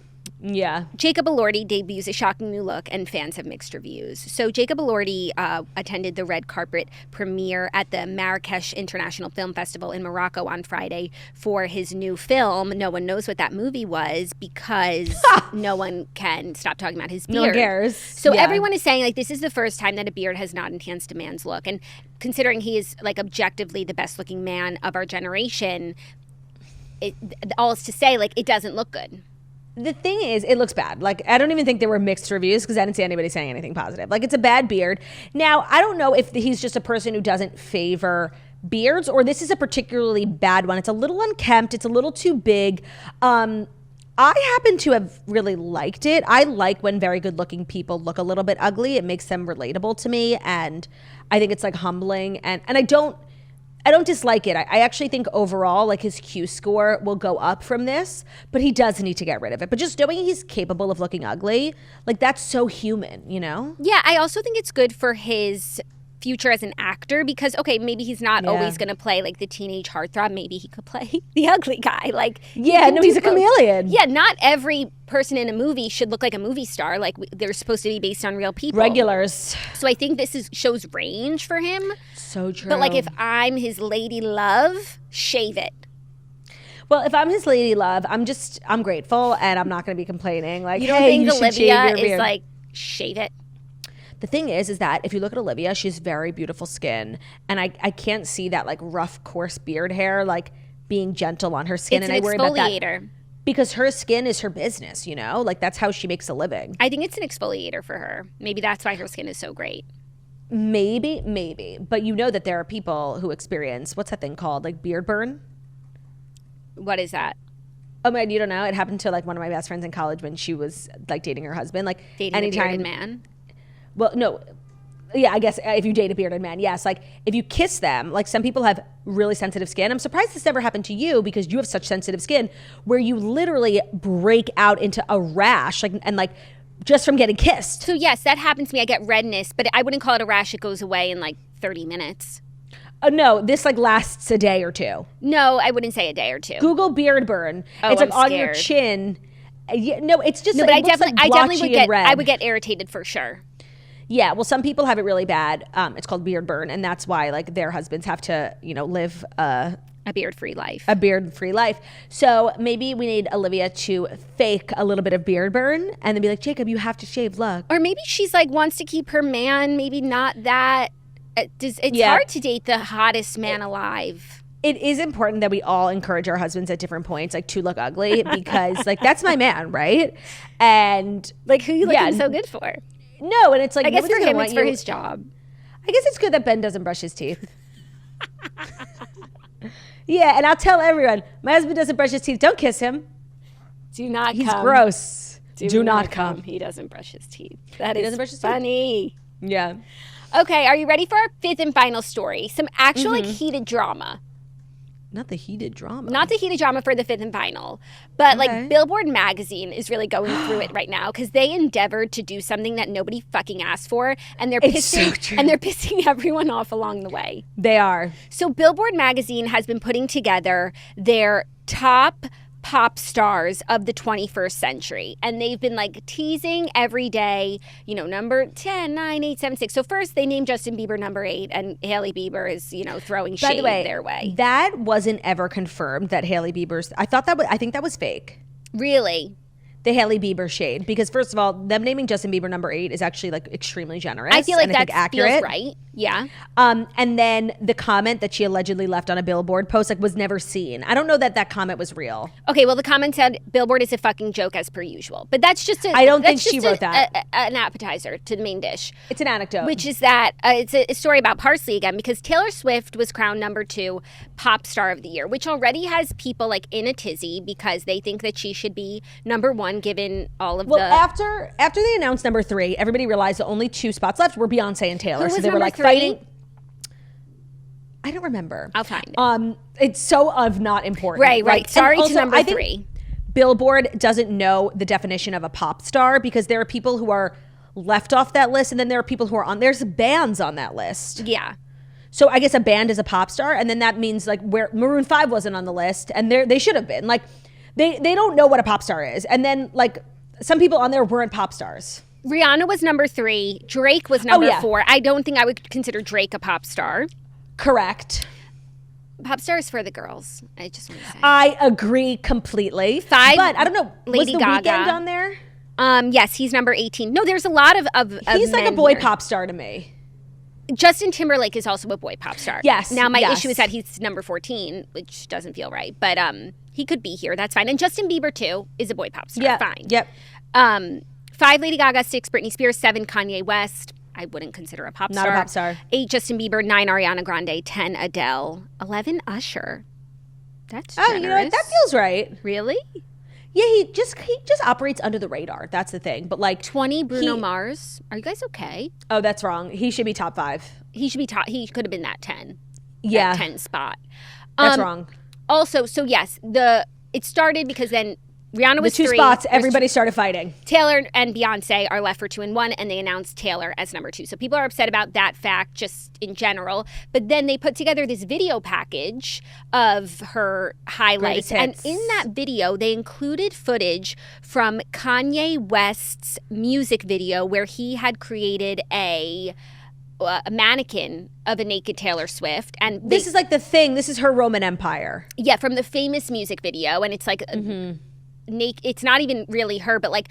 Yeah. Jacob Elordi debuts a shocking new look, and fans have mixed reviews. So Jacob Elordi attended the red carpet premiere at the Marrakesh International Film Festival in Morocco on Friday for his new film. No one knows what that movie was because no one can stop talking about his beard. No one cares. So everyone is saying, like, this is the first time that a beard has not enhanced a man's look. And considering he is, like, objectively the best-looking man of our generation, all is to say, like, it doesn't look good. The thing is, it looks bad. Like, I don't even think there were mixed reviews because I didn't see anybody saying anything positive. Like, it's a bad beard. Now, I don't know if he's just a person who doesn't favor beards or this is a particularly bad one. It's a little unkempt. It's a little too big. I happen to have really liked it. I like when very good-looking people look a little bit ugly. It makes them relatable to me, and I think it's, like, humbling. And I don't dislike it. I actually think overall, like, his Q score will go up from this, but he does need to get rid of it. But just knowing he's capable of looking ugly, like, that's so human, you know? Yeah, I also think it's good for his future as an actor because, okay, maybe he's not always going to play, like, the teenage heartthrob. Maybe he could play the ugly guy. Like, he's a chameleon. Yeah, not every person in a movie should look like a movie star. Like, they're supposed to be based on real people. Regulars. So I think this shows range for him. So true. But, like, if I'm his lady love, shave it. Well, if I'm his lady love, I'm grateful and I'm not going to be complaining. Like, you don't think Olivia is like, shave it? The thing is that if you look at Olivia, she has very beautiful skin. And I can't see that, like, rough, coarse beard hair, like, being gentle on her skin. It's and an I worry about that. exfoliator. Because her skin is her business, you know? Like, that's how she makes a living. I think it's an exfoliator for her. Maybe that's why her skin is so great. Maybe. But you know that there are people who experience, what's that thing called? Like, beard burn? What is that? Oh, man, you don't know? It happened to, like, one of my best friends in college when she was, like, dating her husband. Like, dating a bearded man? Well, no. Yeah, I guess if you date a bearded man, yes. Like, if you kiss them, like, some people have really sensitive skin. I'm surprised this never happened to you because you have such sensitive skin where you literally break out into a rash, like, and, like, just from getting kissed. So, yes, that happens to me. I get redness, but I wouldn't call it a rash. It goes away in, like, 30 minutes. No, this, like, lasts a day or two. No, I wouldn't say a day or two. Google beard burn. It's, like, on your chin. Yeah, no, it's just, no, like, but I definitely would get irritated for sure. Yeah, well, some people have it really bad. It's called beard burn, and that's why, like, their husbands have to, you know, live a beard-free life. A beard-free life. So maybe we need Olivia to fake a little bit of beard burn and then be like, Jacob, you have to shave, look. Or maybe she's, like, wants to keep her man, maybe not that. It's hard to date the hottest man alive. It is important that we all encourage our husbands at different points, like, to look ugly because, like, that's my man, right? And, like, who you looking so good for? No, and it's like, I guess for him, it's for his job. I guess it's good that Ben doesn't brush his teeth. Yeah, and I'll tell everyone, my husband doesn't brush his teeth. Don't kiss him. Do not He's come. gross. Do not come. He doesn't brush his teeth. That is funny. Yeah. Okay, are you ready for our fifth and final story? Some actual like heated drama. Not the heated drama. Not the heated drama for the fifth and final. But like Billboard magazine is really going through it right now because they endeavored to do something that nobody fucking asked for, and they're pissing everyone off along the way. They are. So Billboard magazine has been putting together their top pop stars of the 21st century, and they've been like teasing every day, you know, number 10, 9, 8, 7, 6. So first they named Justin Bieber number 8, and Hailee Bieber is, you know, throwing shade their way. That wasn't ever confirmed that Hailee Bieber's, I think that was fake. Really? The Hailee Bieber shade, because first of all, them naming Justin Bieber number 8 is actually like extremely generous. I feel like that's accurate. Feels right. Yeah. And then the comment that she allegedly left on a Billboard post like was never seen. I don't know that comment was real. Okay, well the comment said Billboard is a fucking joke as per usual, but that's just I don't think she wrote that. An appetizer to the main dish. It's an anecdote, which is that it's a story about parsley again, because Taylor Swift was crowned number 2 pop star of the year, which already has people like in a tizzy because they think that she should be number 1 given all of after they announced number 3, everybody realized the only 2 spots left were Beyonce and Taylor. So they were like 3? Fighting. I don't remember. I'll find it. It's so of not important. Right. Like, sorry to number 3. Billboard doesn't know the definition of a pop star because there are people who are left off that list, and then there are people who are on. There's bands on that list. Yeah. So I guess a band is a pop star, and then that means like where Maroon 5 wasn't on the list, and they should have been. Like they don't know what a pop star is, and then like some people on there weren't pop stars. Rihanna was number 3. Drake was number 4. I don't think I would consider Drake a pop star. Correct. Pop stars for the girls. I just want to say. I agree completely. 5. But I don't know. Lady was the Gaga Weeknd on there? Yes, he's number 18. No, there's a lot of he's like a boy here. pop star to me. Justin Timberlake is also a boy pop star. Yes. Now my issue is that he's number 14, which doesn't feel right. But he could be here. That's fine. And Justin Bieber too is a boy pop star. Yeah. Fine. Yep. 5 Lady Gaga, 6 Britney Spears, 7 Kanye West. I wouldn't consider a pop star. Not a pop star. 8 Justin Bieber, 9 Ariana Grande, 10 Adele, 11 Usher. That's generous. You know what? That feels right. Really? Yeah, he just operates under the radar. That's the thing. But like 20 Bruno Mars. Are you guys okay? Oh, that's wrong. He should be top 5. He should be top. He could have been that 10. Yeah, that 10 spot. That's wrong. Also, so yes, it started because then Rihanna was the 2 3. spots. Everybody started fighting. Taylor and Beyonce are left for 2 and 1, and they announced Taylor as number 2. So people are upset about that fact just in general. But then they put together this video package of her highlights. And in that video, they included footage from Kanye West's music video where he had created a mannequin of a naked Taylor Swift. And this is like the thing. This is her Roman Empire. Yeah, from the famous music video. And it's like... It's not even really her, but like,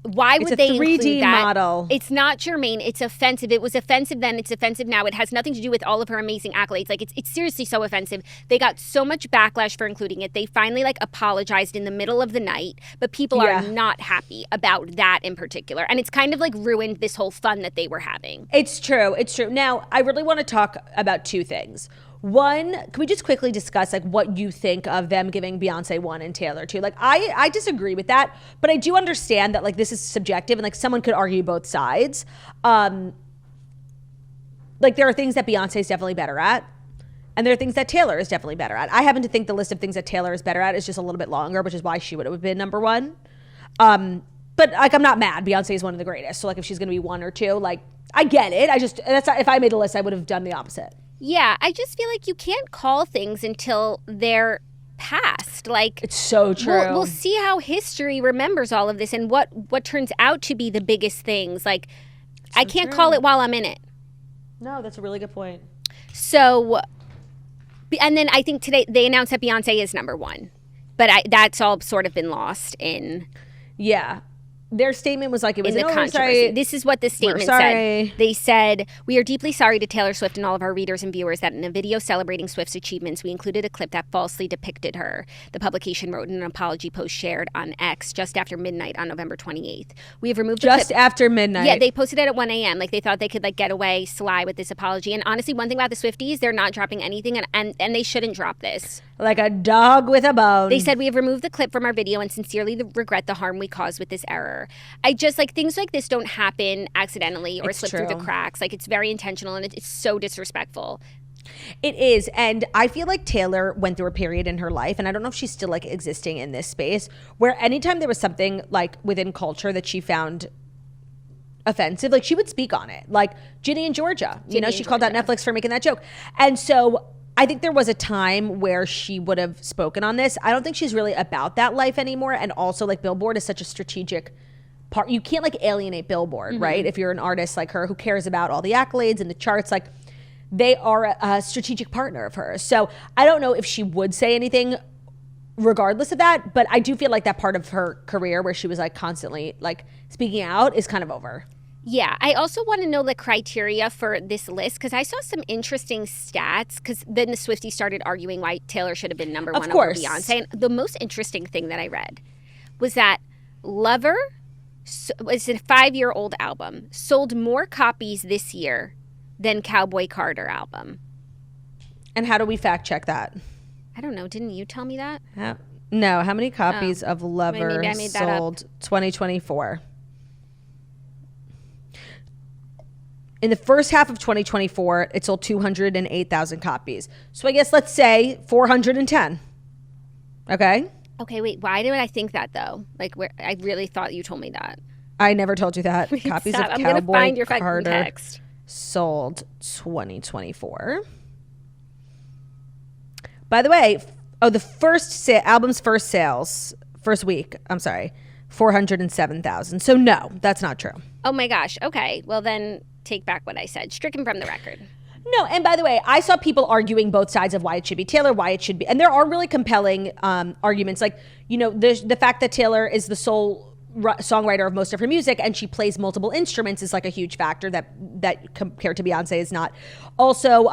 why would they include that? It's a 3D model. It's not germane. It's offensive. It was offensive then. It's offensive now. It has nothing to do with all of her amazing accolades. Like, it's seriously so offensive. They got so much backlash for including it. They finally like apologized in the middle of the night, but people are not happy about that in particular. And it's kind of like ruined this whole fun that they were having. It's true. It's true. Now, I really want to talk about 2 things. One, can we just quickly discuss like what you think of them giving Beyonce 1 and Taylor 2? Like I disagree with that, but I do understand that like this is subjective and like someone could argue both sides. Like there are things that Beyonce is definitely better at, and there are things that Taylor is definitely better at. I happen to think the list of things that Taylor is better at is just a little bit longer, which is why she would have been number 1. But like I'm not mad. Beyonce is one of the greatest, so like if she's gonna be 1 or 2, like I get it. That's not, if I made a list, I would have done the opposite. Yeah, I just feel like you can't call things until they're past. Like it's so true. We'll see how history remembers all of this and what turns out to be the biggest things. Like so I can't call it while I'm in it. No, that's a really good point. So, and then I think today they announced that Beyonce is number 1, but that's all sort of been lost in. Yeah. Their statement was like, it was in the controversy. This is what the statement said. They said, "We are deeply sorry to Taylor Swift and all of our readers and viewers that in a video celebrating Swift's achievements, we included a clip that falsely depicted her." The publication wrote in an apology post shared on X just after midnight on November 28th. "We have removed the clip." Just after midnight. Yeah, they posted it at 1 a.m. Like they thought they could like get away sly with this apology. And honestly, one thing about the Swifties, they're not dropping anything, and they shouldn't drop this. Like a dog with a bone. They said, "We have removed the clip from our video and sincerely regret the harm we caused with this error. whatever. I just like things like this don't happen accidentally or It's slip through the true. cracks. Like it's very intentional and it's so disrespectful. It is. And I feel like Taylor went through a period in her life, and I don't know if she's still like existing in this space, where anytime there was something like within culture that she found offensive, like she would speak on it. Like Ginny and Georgia, she called out Netflix for making that joke. And so I think there was a time where she would have spoken on this. I don't think she's really about that life anymore. And also like Billboard is such a strategic part. You can't like alienate Billboard, right? If you're an artist like her who cares about all the accolades and the charts, like they are a strategic partner of hers. So I don't know if she would say anything regardless of that, but I do feel like that part of her career where she was like constantly like speaking out is kind of over. Yeah, I also want to know the criteria for this list because I saw some interesting stats because then the Swifties started arguing why Taylor should have been number one over Beyonce. And the most interesting thing that I read was that Lover was a 5-year-old album, sold more copies this year than Cowboy Carter album. And how do we fact check that? I don't know. Didn't you tell me that? No. How many copies of Lover maybe I made that sold 2024? In the first half of 2024, it sold 208,000 copies. So I guess let's say 410. Okay? Okay, wait. Why did I think that, though? Like, I really thought you told me that. I never told you that. Copies of I'm going to Cowboy find your fucking Carter text. sold 2024. By the way, the album's first week, 407,000. So no, that's not true. Oh my gosh. Okay. Well, then take back what I said. Stricken from the record. No, and by the way, I saw people arguing both sides of why it should be Taylor, why it should be, and there are really compelling arguments. Like, the fact that Taylor is the sole songwriter of most of her music and she plays multiple instruments is like a huge factor that compared to Beyonce is not. Also,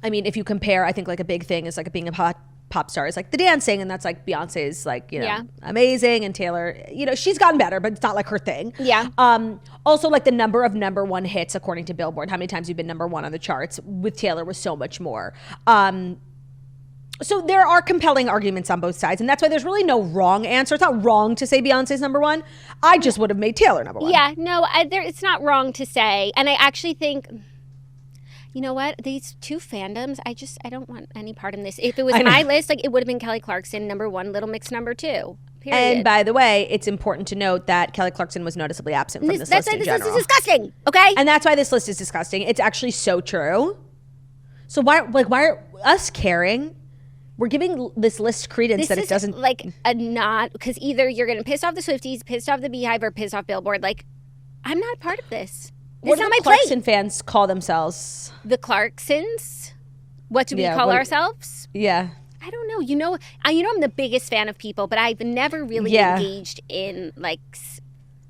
if you compare, I think like a big thing is like being a pop star is like the dancing, and that's like Beyonce's like amazing, and Taylor, she's gotten better, but it's not like her thing. Yeah. Also like the number of number one hits according to Billboard, how many times you've been number one on the charts with Taylor was so much more. So there are compelling arguments on both sides, and that's why there's really no wrong answer. It's not wrong to say Beyonce's number one. I just would have made Taylor number one. Yeah, no, it's not wrong to say, and I actually think. You know what? These two fandoms, I don't want any part in this. If it was my list, like it would have been Kelly Clarkson number one, Little Mix number two. Period. And by the way, it's important to note that Kelly Clarkson was noticeably absent from this list in general. This is disgusting. Okay, and that's why this list is disgusting. It's actually so true. So why are us caring? We're giving this list credence that it doesn't like a not because either you're going to piss off the Swifties, piss off the Beehive, or piss off Billboard. Like I'm not part of this. What do the Clarkson fans call themselves? The Clarksons? What do we call ourselves? Yeah. I don't know. I'm the biggest fan of People, but I've never really engaged in like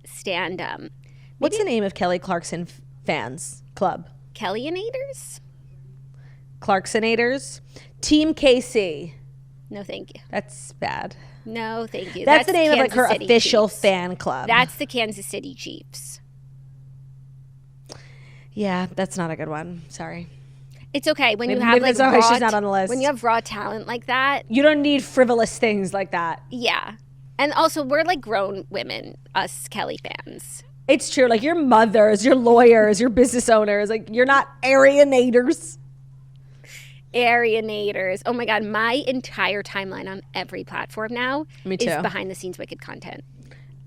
stand-up. What's the name of Kelly Clarkson fans club? Kellyanators? Clarksonators? Team KC. No, thank you. That's bad. No, thank you. That's the name of like her official fan club. That's the Kansas City Chiefs. Yeah, that's not a good one. Sorry. It's okay when you have like raw, she's not on the list. When you have raw talent like that. You don't need frivolous things like that. Yeah. And also we're like grown women, us Kelly fans. It's true. Like your mothers, your lawyers, your business owners, like you're not Arianators. Arianators. Oh my God, my entire timeline on every platform now is behind the scenes wicked content.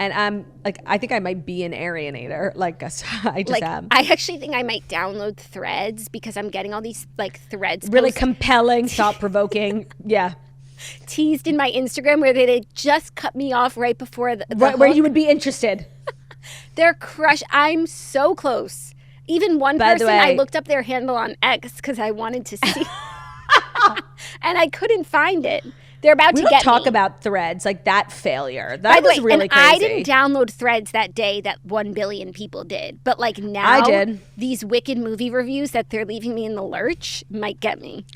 And I'm like, I think I might be an Arianator. Like, I just am. I actually think I might download Threads because I'm getting all these like Threads really compelling, thought-provoking. Yeah. Teased in my Instagram where they just cut me off right before the where you would be interested. They're crushed. I'm so close. Even one person, I looked up their handle on X because I wanted to see. And I couldn't find it. They're about to get me. We don't talk about Threads, like that failure. That was really crazy. I didn't download Threads that day that 1 billion people did. But like now, I did. These wicked movie reviews that they're leaving me in the lurch might get me.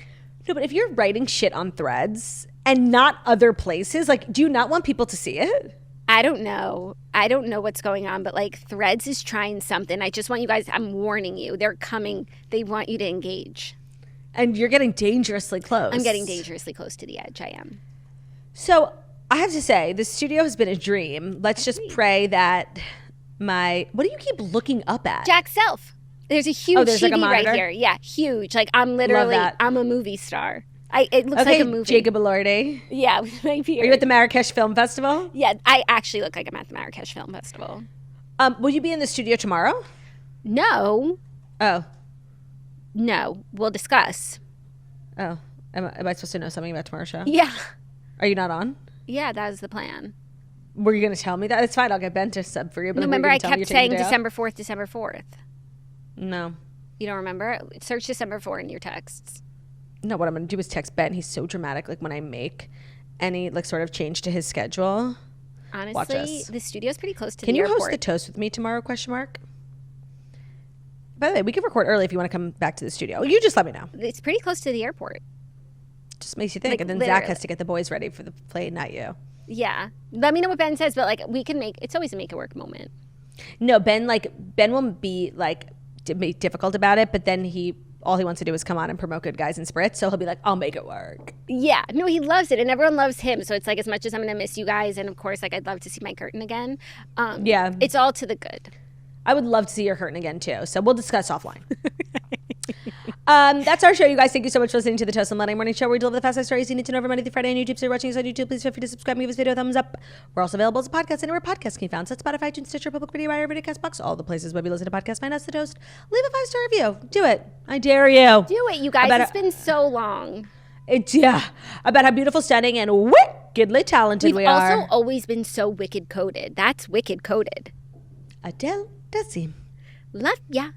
No, but if you're writing shit on Threads and not other places, like do you not want people to see it? I don't know. I don't know what's going on, but like Threads is trying something. I just want you guys, I'm warning you. They're coming. They want you to engage. And you're getting dangerously close. I'm getting dangerously close to the edge. I am. So I have to say, the studio has been a dream. Let's just pray that what do you keep looking up at? Jack's self. There's a huge there's TV like a right monitor? here. Yeah, huge. Like I'm literally, that. I'm a movie star. It looks Okay, like a movie. Jacob Elordi. Yeah, with my beard. Are you at the Marrakesh Film Festival? Yeah, I actually look like I'm at the Marrakesh Film Festival. Will you be in the studio tomorrow? No, Oh. we'll discuss. Oh. Am I supposed to know something about tomorrow's show? Yeah, Are you not on? yeah, that was the plan. Were you going to tell me that? It's fine. I'll get Ben to sub for you. But No, then were you remember, gonna I tell me kept you're taking saying the day off? December 4th, December 4th. No. You don't remember? Search December 4 in your texts. No, what I'm going to do is text Ben. He's so dramatic. Like when I make any like sort of change to his schedule. Watch Honestly, us. the studio's pretty close to Can the you airport. host the toast with me tomorrow? Question mark. By the way, we can record early if you want to come back to the studio. You just let me know. It's pretty close to the airport. Just makes you think. Like, and then Zach literally. has to get the boys ready for the play, not you. Yeah. Let me know what Ben says, but like we can it's always a make it work moment. No, Ben will be like difficult about it, but then all he wants to do is come on and promote Good Guys and Spritz. So he'll be like, I'll make it work. Yeah. No, he loves it and everyone loves him. So it's like as much as I'm going to miss you guys and of course like I'd love to see my curtain again. Yeah. It's all to the good. I would love to see your curtain again too. So we'll discuss offline. That's our show, you guys. Thank you so much for listening to the Toast and Monday Morning Show, where we deliver the fast stories you need to know every Monday through Friday on YouTube. So you're watching us on YouTube, please feel free to subscribe and give this video a thumbs up. We're also available as a podcast anywhere podcasts can be found. So it's Spotify, iTunes, Stitcher, Public Radio, iHeartRadio, Castbox, all the places where we listen to podcasts. Find us, The Toast. Leave a 5-star review. Do it. I dare you. Do it, you guys. It's been so long. About how beautiful, stunning, and wickedly talented we are. We've also always been so wicked coded. That's wicked coded. Adele Dazeem. Love ya.